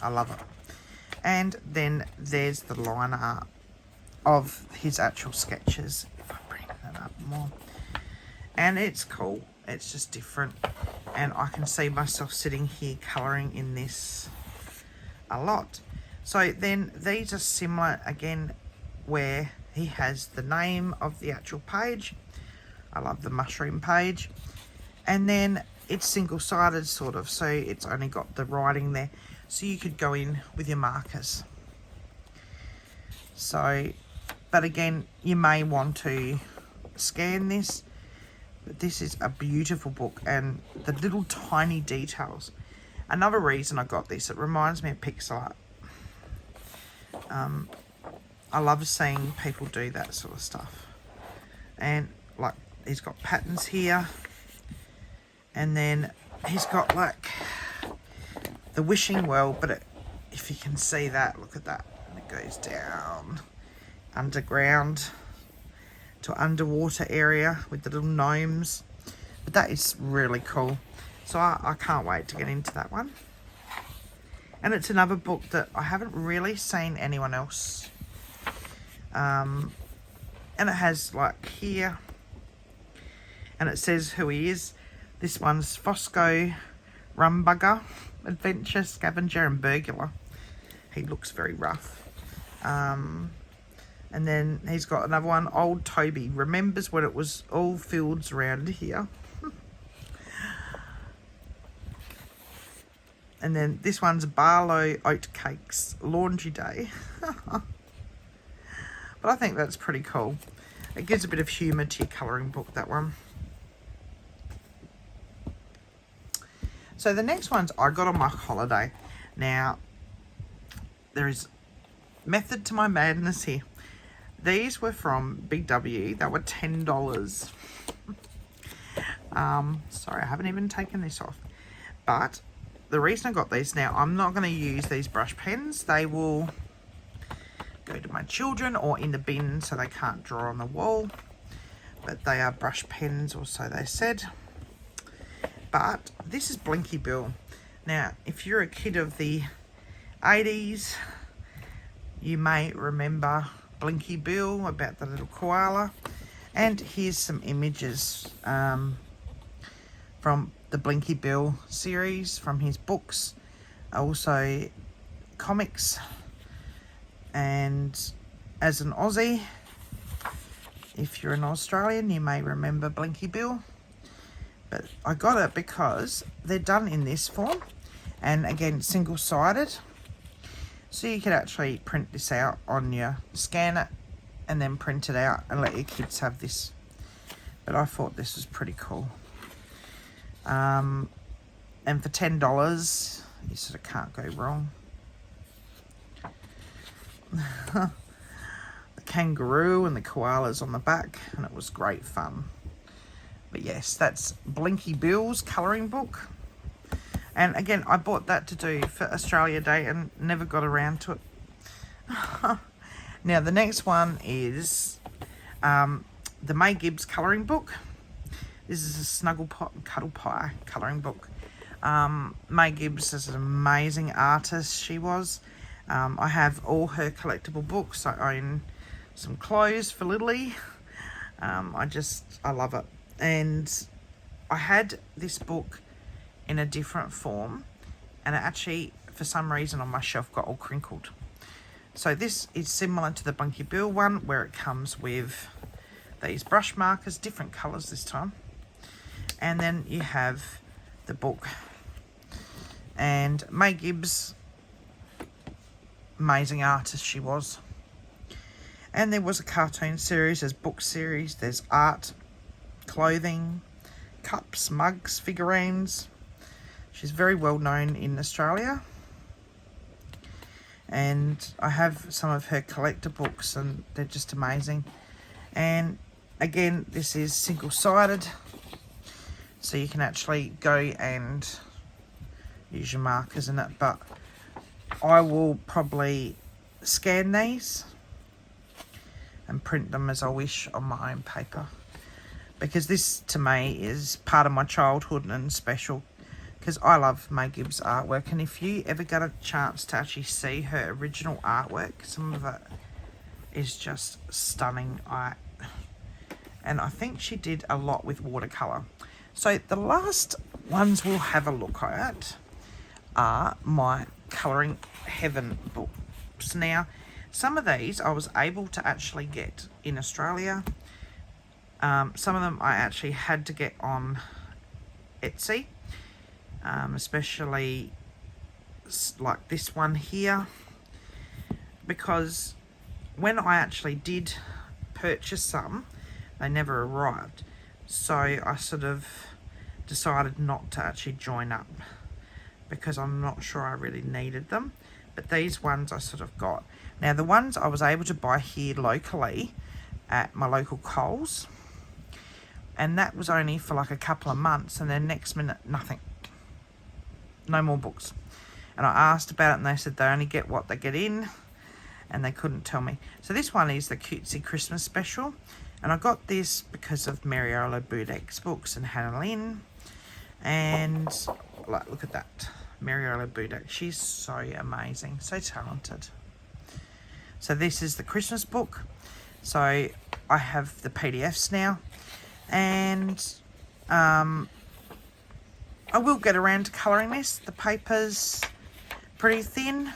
I love it. And then there's the line art of his actual sketches. If I bring that up more. And it's cool. It's just different. And I can see myself sitting here colouring in this a lot. So then these are similar again, where he has the name of the actual page. I love the mushroom page. And then it's single-sided sort of, so it's only got the writing there. So you could go in with your markers. So, but again, you may want to scan this. But this is a beautiful book, and the little tiny details. Another reason I got this, it reminds me of pixel art. I love seeing people do that sort of stuff. And like, he's got patterns here. And then he's got like the wishing well, but if you can see that, look at that. And it goes down underground to underwater area with the little gnomes. But that is really cool. So I can't wait to get into that one. And it's another book that I haven't really seen anyone else. And it has like here, and it says who he is. This one's Fosco Rumbugger, Adventure, Scavenger and Burglar. He looks very rough. And then he's got another one, Old Toby, remembers when it was all fields around here. And then this one's Barlow Oatcakes, Laundry Day. But I think that's pretty cool. It gives a bit of humour to your colouring book, that one. So the next ones I got on my holiday. Now, there is method to my madness here. These were from Big W. They were $10. Sorry, I haven't even taken this off. But the reason I got these, now I'm not going to use these brush pens. They will go to my children or in the bin so they can't draw on the wall. But they are brush pens, or so they said. But this is Blinky Bill. Now, if you're a kid of the 80s, you may remember Blinky Bill, about the little koala. And here's some images from the Blinky Bill series, from his books. Also comics. And as an Aussie, if you're an Australian, you may remember Blinky Bill. But I got it because they're done in this form. And again, single-sided. So you could actually print this out on your scanner and then print it out and let your kids have this. But I thought this was pretty cool. And for $10, you sort of can't go wrong. The kangaroo and the koalas on the back, and it was great fun. But yes, that's Blinky Bill's colouring book. And again, I bought that to do for Australia Day and never got around to it. Now, the next one is the May Gibbs colouring book. This is a Snuggle Pot and Cuddle Pie colouring book. May Gibbs is an amazing artist, she was. I have all her collectible books. I own some clothes for Lily. I love it. And I had this book in a different form, and it actually, for some reason, on my shelf got all crinkled. So this is similar to the Blinky Bill one, where it comes with these brush markers, different colours this time. And then you have the book. And May Gibbs, amazing artist she was. And there was a cartoon series, there's book series, there's art, clothing, cups, mugs, figurines. She's very well known in Australia. And I have some of her collector books and they're just amazing. And again, this is single-sided, so you can actually go and use your markers in it, but I will probably scan these and print them as I wish on my own paper, because this to me is part of my childhood and special, because I love May Gibbs artwork. And if you ever get a chance to actually see her original artwork, some of it is just stunning. And I think she did a lot with watercolour. So the last ones we'll have a look at are my Colouring Heaven books. Now, some of these I was able to actually get in Australia. Some of them I actually had to get on Etsy, especially like this one here, because when I actually did purchase some, they never arrived. So I sort of decided not to actually join up, because I'm not sure I really needed them. But these ones I sort of got. Now the ones I was able to buy here locally at my local Coles, and that was only for like a couple of months, and then next minute nothing, no more books. And I asked about it and they said they only get what they get in, and they couldn't tell me. So this one is the Cutesy Christmas Special, and I got this because of Mariola Budek's books and Hannah Lynn. And like, look at that, Mariola Budek, she's so amazing, so talented. So this is the Christmas book. So I have the PDFs now, and I will get around to colouring this. The paper's pretty thin.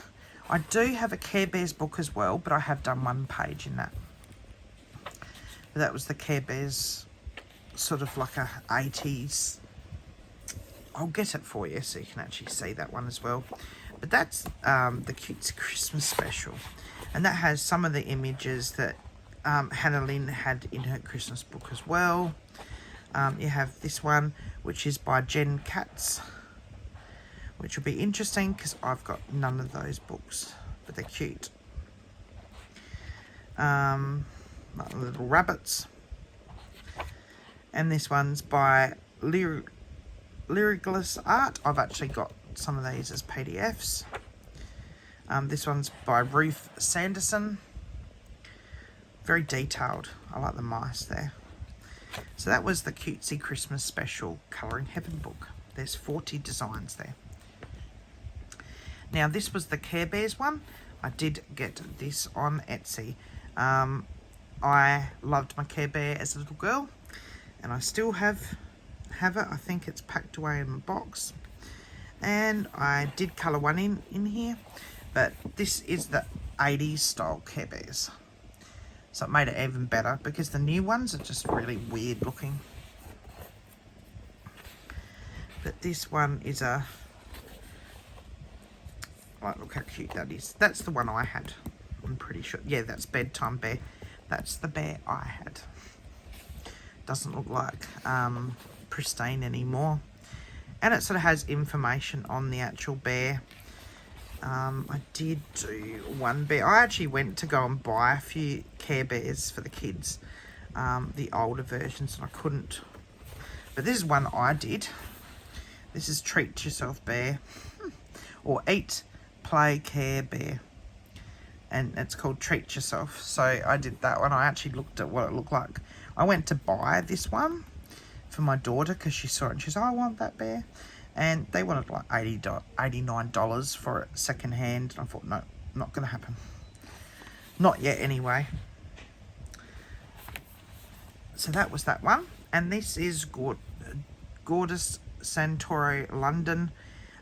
I do have a Care Bears book as well, but I have done one page in that. But that was the Care Bears, sort of like a 80s. I'll get it for you so you can actually see that one as well. But that's the Cutesy Christmas Special. And that has some of the images that Hannah Lynn had in her Christmas book as well. You have this one, which is by Jen Katz, which will be interesting because I've got none of those books, but they're cute. Like little rabbits. And this one's by Lyricless Art. I've actually got some of these as PDFs. This one's by Ruth Sanderson. Very detailed. I like the mice there. So that was the Cutesy Christmas Special Colouring Heaven book. There's 40 designs there. Now this was the Care Bears one. I did get this on Etsy. I loved my Care Bear as a little girl, and I still have it. I think it's packed away in my box. And I did colour one in here, but this is the 80s style Care Bears. So it made it even better because the new ones are just really weird looking. But this one is a, like, look how cute that is. That's the one I had, I'm pretty sure. Yeah, that's Bedtime Bear. That's the bear I had. Doesn't look like pristine anymore. And it sort of has information on the actual bear. I did do one bear. I actually went to go and buy a few Care Bears for the kids, the older versions, and I couldn't. But this is one I did. This is Treat Yourself Bear, or Eat, Play, Care Bear. And it's called Treat Yourself. So I did that one. I actually looked at what it looked like. I went to buy this one for my daughter because she saw it and she said, oh, I want that bear. And they wanted like $89 for it second hand. And I thought, no, not going to happen. Not yet anyway. So that was that one. And this is Gorgeous Santoro London.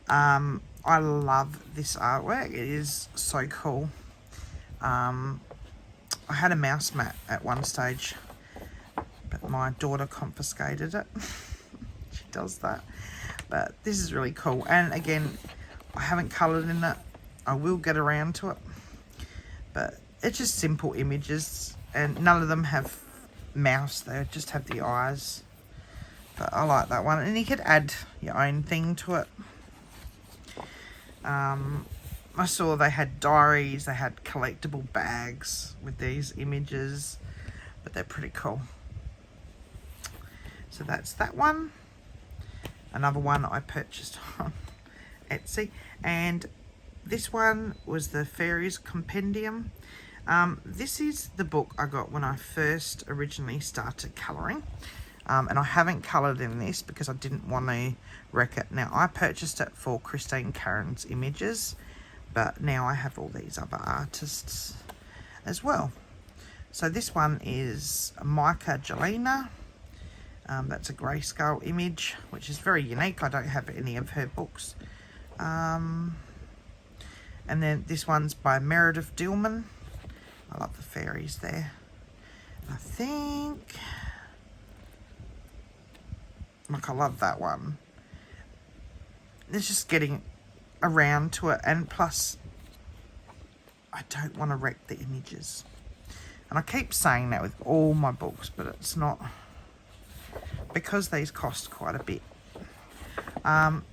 I love this artwork. It is so cool. I had a mouse mat at one stage, but my daughter confiscated it. She does that. But this is really cool. And again, I haven't coloured in it. I will get around to it. But it's just simple images. And none of them have mouse. They just have the eyes. But I like that one. And you could add your own thing to it. I saw they had diaries, they had collectible bags with these images, but they're pretty cool. So that's that one. Another one I purchased on Etsy, and this one was the Fairies Compendium. This is the book I got when I first originally started colouring, and I haven't coloured in this because I didn't want to wreck it. Now, I purchased it for Christine Karen's images, but now I have all these other artists as well. So this one is Micah Jelena. That's a grayscale image, which is very unique. I don't have any of her books. And then this one's by Meredith Dillman. I love the fairies there. I think, like, I love that one. It's just getting around to it, and plus I don't want to wreck the images. And I keep saying that with all my books, but it's not, because these cost quite a bit.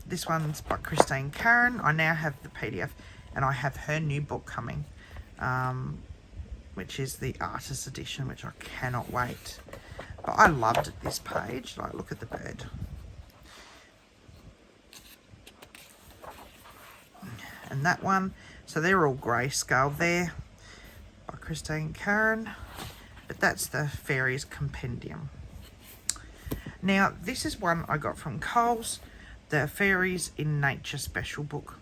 This one's by Christine Karen. I now have the PDF, and I have her new book coming, which is the artist edition, which I cannot wait. But I loved it, this page. Like, look at the bird. And that one, so they're all grayscale there by Christine Karen, but that's the Fairies Compendium. Now, this is one I got from Coles, the Fairies in Nature special book.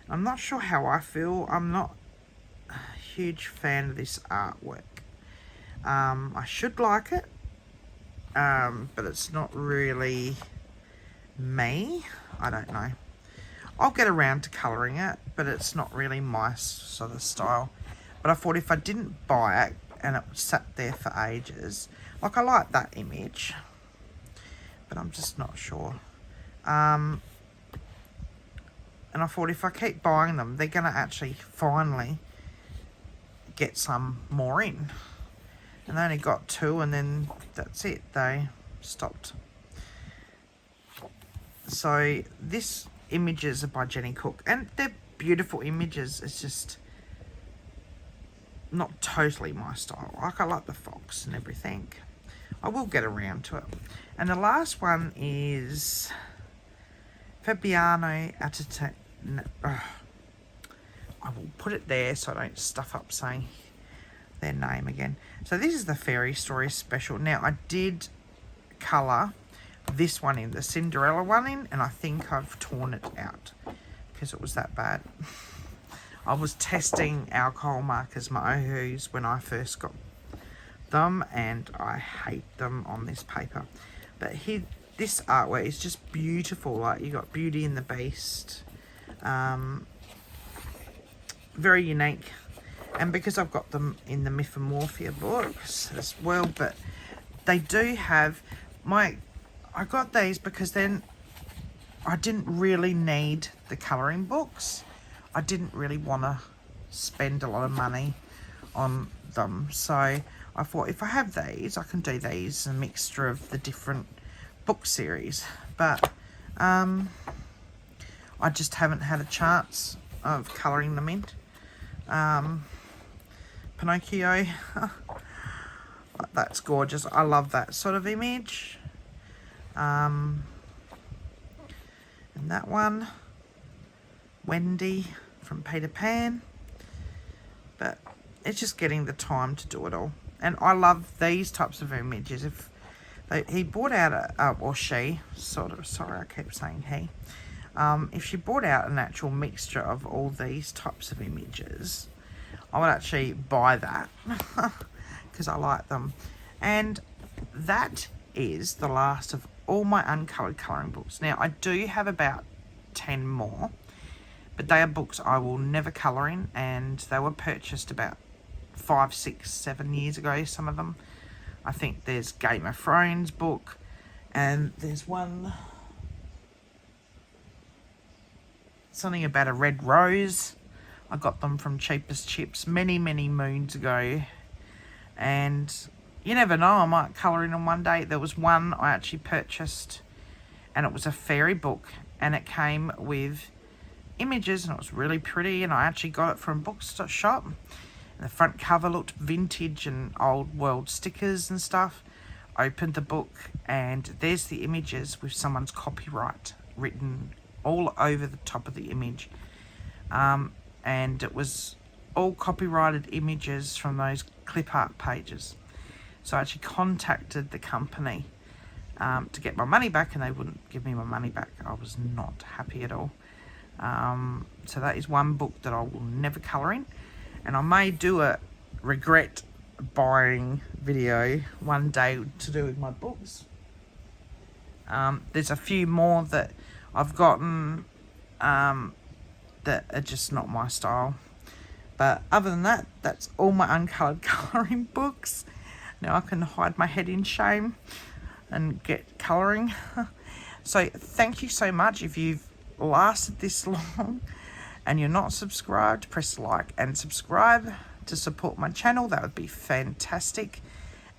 I'm not sure how I feel. I'm not a huge fan of this artwork. I should like it, but it's not really me. I don't know. I'll get around to colouring it, but it's not really my sort of style. But I thought if I didn't buy it and it sat there for ages, like, I like that image, but I'm just not sure. And I thought if I keep buying them, they're going to actually finally get some more in. And they only got 2, and then that's it. They stopped. So this images are by Jenny Cook, and they're beautiful images. It's just not totally my style. Like, I like the fox and everything. I will get around to it. And the last one is Fabiano Atita. I will put it there so I don't stuff up saying their name again. So this is the Fairy Story Special. Now, I did colour this one in, the Cinderella one in, and I think I've torn it out because it was that bad. I was testing alcohol markers, my Ohus, when I first got them, and I hate them on this paper. But here, this artwork is just beautiful. Like, you got Beauty and the Beast, very unique. And because I've got them in the Mythomorphia books as well, but they do have I got these because then I didn't really need the colouring books. I didn't really want to spend a lot of money on them. So I thought, if I have these, I can do these, a mixture of the different book series. But I just haven't had a chance of colouring them in. Pinocchio, that's gorgeous. I love that sort of image. And that one, Wendy from Peter Pan. But it's just getting the time to do it all. And I love these types of images. If he brought out or she, sort of, sorry, I keep saying he. If she brought out an actual mixture of all these types of images, I would actually buy that because I like them. And that is the last of all my uncoloured colouring books. Now, I do have about 10 more, but they are books I will never colour in, and they were purchased about 5, 6, 7 years ago, some of them. I think there's Game of Thrones book, and there's one, something about a red rose. I got them from Cheapest Chips many, many moons ago, and you never know, I might colour in on one day. There was one I actually purchased, and it was a fairy book, and it came with images, and it was really pretty, and I actually got it from a bookshop. And the front cover looked vintage and old world stickers and stuff. Opened the book, and there's the images with someone's copyright written all over the top of the image. And it was all copyrighted images from those clip art pages. So I actually contacted the company to get my money back, and they wouldn't give me my money back. I was not happy at all. So that is one book that I will never colour in, and I may do a regret buying video one day to do with my books. There's a few more that I've gotten that are just not my style, but other than that, that's all my uncoloured colouring books. Now I can hide my head in shame and get colouring. So thank you so much. If you've lasted this long and you're not subscribed, press like and subscribe to support my channel. That would be fantastic,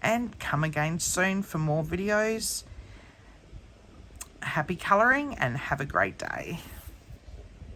and come again soon for more videos. Happy colouring and have a great day.